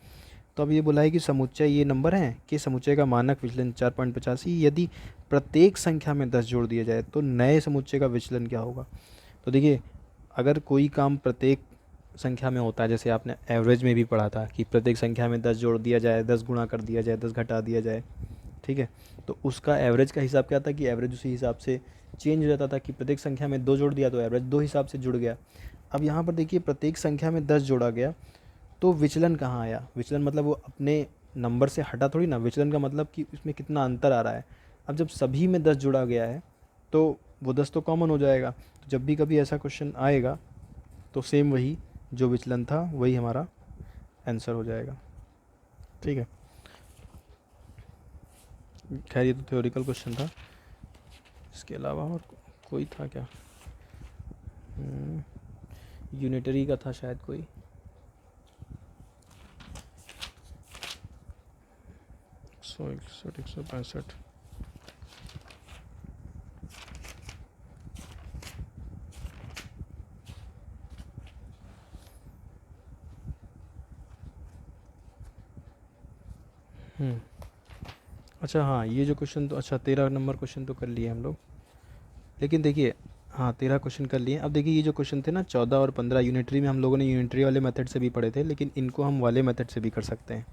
तो अब ये बोला है कि समुच्चय ये नंबर है कि समुच्चय का मानक विचलन 4.85, यदि प्रत्येक संख्या में 10 जोड़ दिया जाए तो नए समुच्चय का विचलन क्या होगा। तो देखिए, अगर कोई काम प्रत्येक संख्या में होता है, जैसे आपने एवरेज में भी पढ़ा था कि प्रत्येक संख्या में 10 जोड़ दिया जाए, 10 गुणा कर दिया जाए, 10 घटा दिया जाए, ठीक है, तो उसका एवरेज का हिसाब क्या था कि एवरेज उसी हिसाब से चेंज हो जाता था कि प्रत्येक संख्या में 2 जोड़ दिया तो एवरेज 2 हिसाब से जुड़ गया। अब यहाँ पर देखिए, प्रत्येक संख्या में 10 जोड़ा गया तो विचलन कहाँ आया। विचलन मतलब वो अपने नंबर से हटा थोड़ी ना, विचलन का मतलब कि उसमें कितना अंतर आ रहा है। अब जब सभी में 10 जोड़ा गया है तो वो 10 तो कॉमन हो जाएगा। तो जब भी कभी ऐसा क्वेश्चन आएगा तो सेम वही जो विचलन था वही हमारा आंसर हो जाएगा, ठीक है। खैर ये तो थ्योरिकल क्वेश्चन था, इसके अलावा और कोई था क्या। यूनिटरी का था शायद कोई। 161, 165। अच्छा हाँ, ये जो क्वेश्चन तो अच्छा 13 नंबर क्वेश्चन तो कर लिए हम लोग, लेकिन देखिए हाँ 13 क्वेश्चन कर लिए। अब देखिए ये जो क्वेश्चन थे ना 14 और 15 यूनिटरी में, हम लोगों ने यूनिटरी वाले मेथड से भी पढ़े थे, लेकिन इनको हम वाले मेथड से भी कर सकते हैं।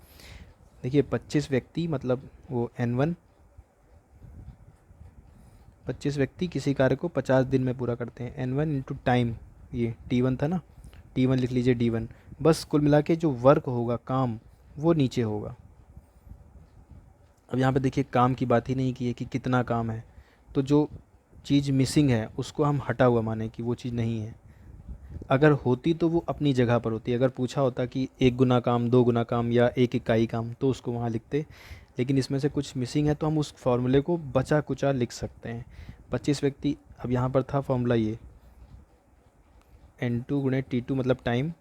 देखिए 25 व्यक्ति मतलब वो N1, 25 व्यक्ति किसी कार्य को 50 दिन में पूरा करते हैं। N1 इंटू टाइम, ये T1 था ना, T1 लिख लीजिए D1। बस कुल मिला के जो वर्क होगा, काम, वो नीचे होगा। अब यहाँ पे देखिए काम की बात ही नहीं की है कि कितना काम है, तो जो चीज़ मिसिंग है उसको हम हटा हुआ माने कि वो चीज़ नहीं है। अगर होती तो वो अपनी जगह पर होती। अगर पूछा होता कि 1 गुना काम, 2 गुना काम या 1 इकाई काम, तो उसको वहाँ लिखते, लेकिन इसमें से कुछ मिसिंग है तो हम उस फॉर्मूले को बचा कुचा लिख सकते हैं। 25 व्यक्ति, अब यहाँ पर था फॉर्मूला ये N2 गुणे T2 मतलब टाइम,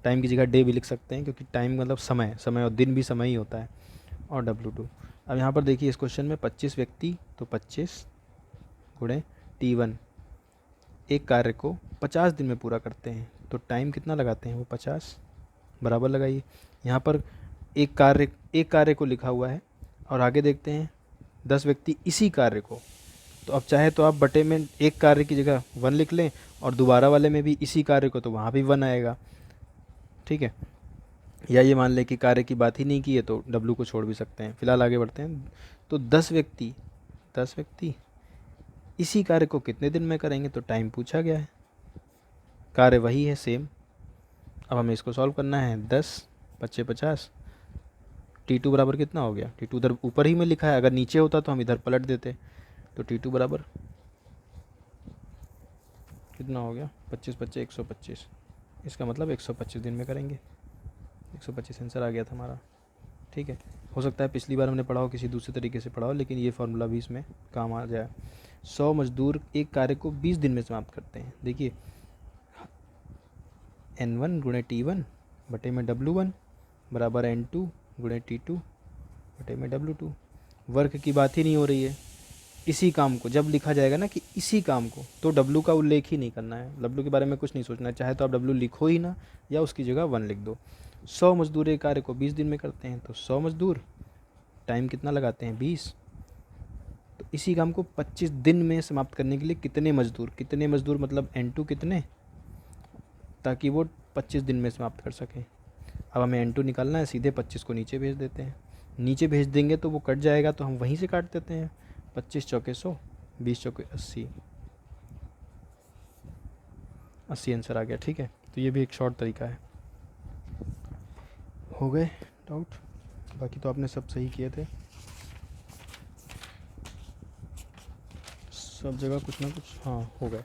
टाइम की जगह डे भी लिख सकते हैं क्योंकि टाइम मतलब समय, समय और दिन भी समय ही होता है, और W2। अब यहाँ पर देखिए इस क्वेश्चन में 25 व्यक्ति तो 25 गुणे T1, एक कार्य को 50 दिन में पूरा करते हैं, तो टाइम कितना लगाते हैं वो 50, बराबर लगाइए। यहाँ पर एक कार्य को लिखा हुआ है और आगे देखते हैं 10 व्यक्ति इसी कार्य को, तो अब चाहे तो आप बटे में एक कार्य की जगह 1 लिख लें और दोबारा वाले में भी इसी कार्य को, तो वहाँ भी 1 आएगा, ठीक है। या ये मान लें कि कार्य की बात ही नहीं की है तो W को छोड़ भी सकते हैं। फिलहाल आगे बढ़ते हैं। तो 10 व्यक्ति इसी कार्य को कितने दिन में करेंगे, तो टाइम पूछा गया है, कार्य वही है सेम। अब हमें इसको सॉल्व करना है। 10 25 50, T2 बराबर कितना हो गया, T2 उधर ऊपर ही में लिखा है, अगर नीचे होता तो हम इधर पलट देते, तो T2 बराबर कितना हो गया 25 25 125, इसका मतलब 125 दिन में करेंगे। 125 आंसर आ गया था हमारा, ठीक है। हो सकता है पिछली बार हमने पढ़ा हो किसी दूसरे तरीके से पढ़ा हो, लेकिन ये फार्मूला भी इसमें काम आ जाए। 100 मजदूर एक कार्य को 20 दिन में समाप्त करते हैं। देखिए N1 गुणे T1 बटे में W1 बराबर N2 गुणे T2 बटे में W2। वर्क की बात ही नहीं हो रही है। इसी काम को जब लिखा जाएगा ना कि इसी काम को, तो W का उल्लेख ही नहीं करना है, W के बारे में कुछ नहीं सोचना है, चाहे तो आप W लिखो ही ना या उसकी जगह 1 लिख दो। 100 मजदूर एक कार्य को 20 दिन में करते हैं, तो 100 मजदूर टाइम कितना लगाते हैं 20, तो इसी काम को 25 दिन में समाप्त करने के लिए कितने मजदूर मतलब N2 कितने, ताकि वो 25 दिन में समाप्त कर सकें। अब हमें N2 निकालना है, सीधे 25 को नीचे भेज देते हैं, नीचे भेज देंगे तो वो कट जाएगा, तो हम वहीं से काट देते हैं। 25 चौके 100, 20 चौके 80, 80 आंसर आ गया, ठीक है। तो ये भी एक शॉर्ट तरीका है। हो गए डाउट, बाकी तो आपने सब सही किए थे, सब जगह कुछ ना कुछ हाँ हो गए।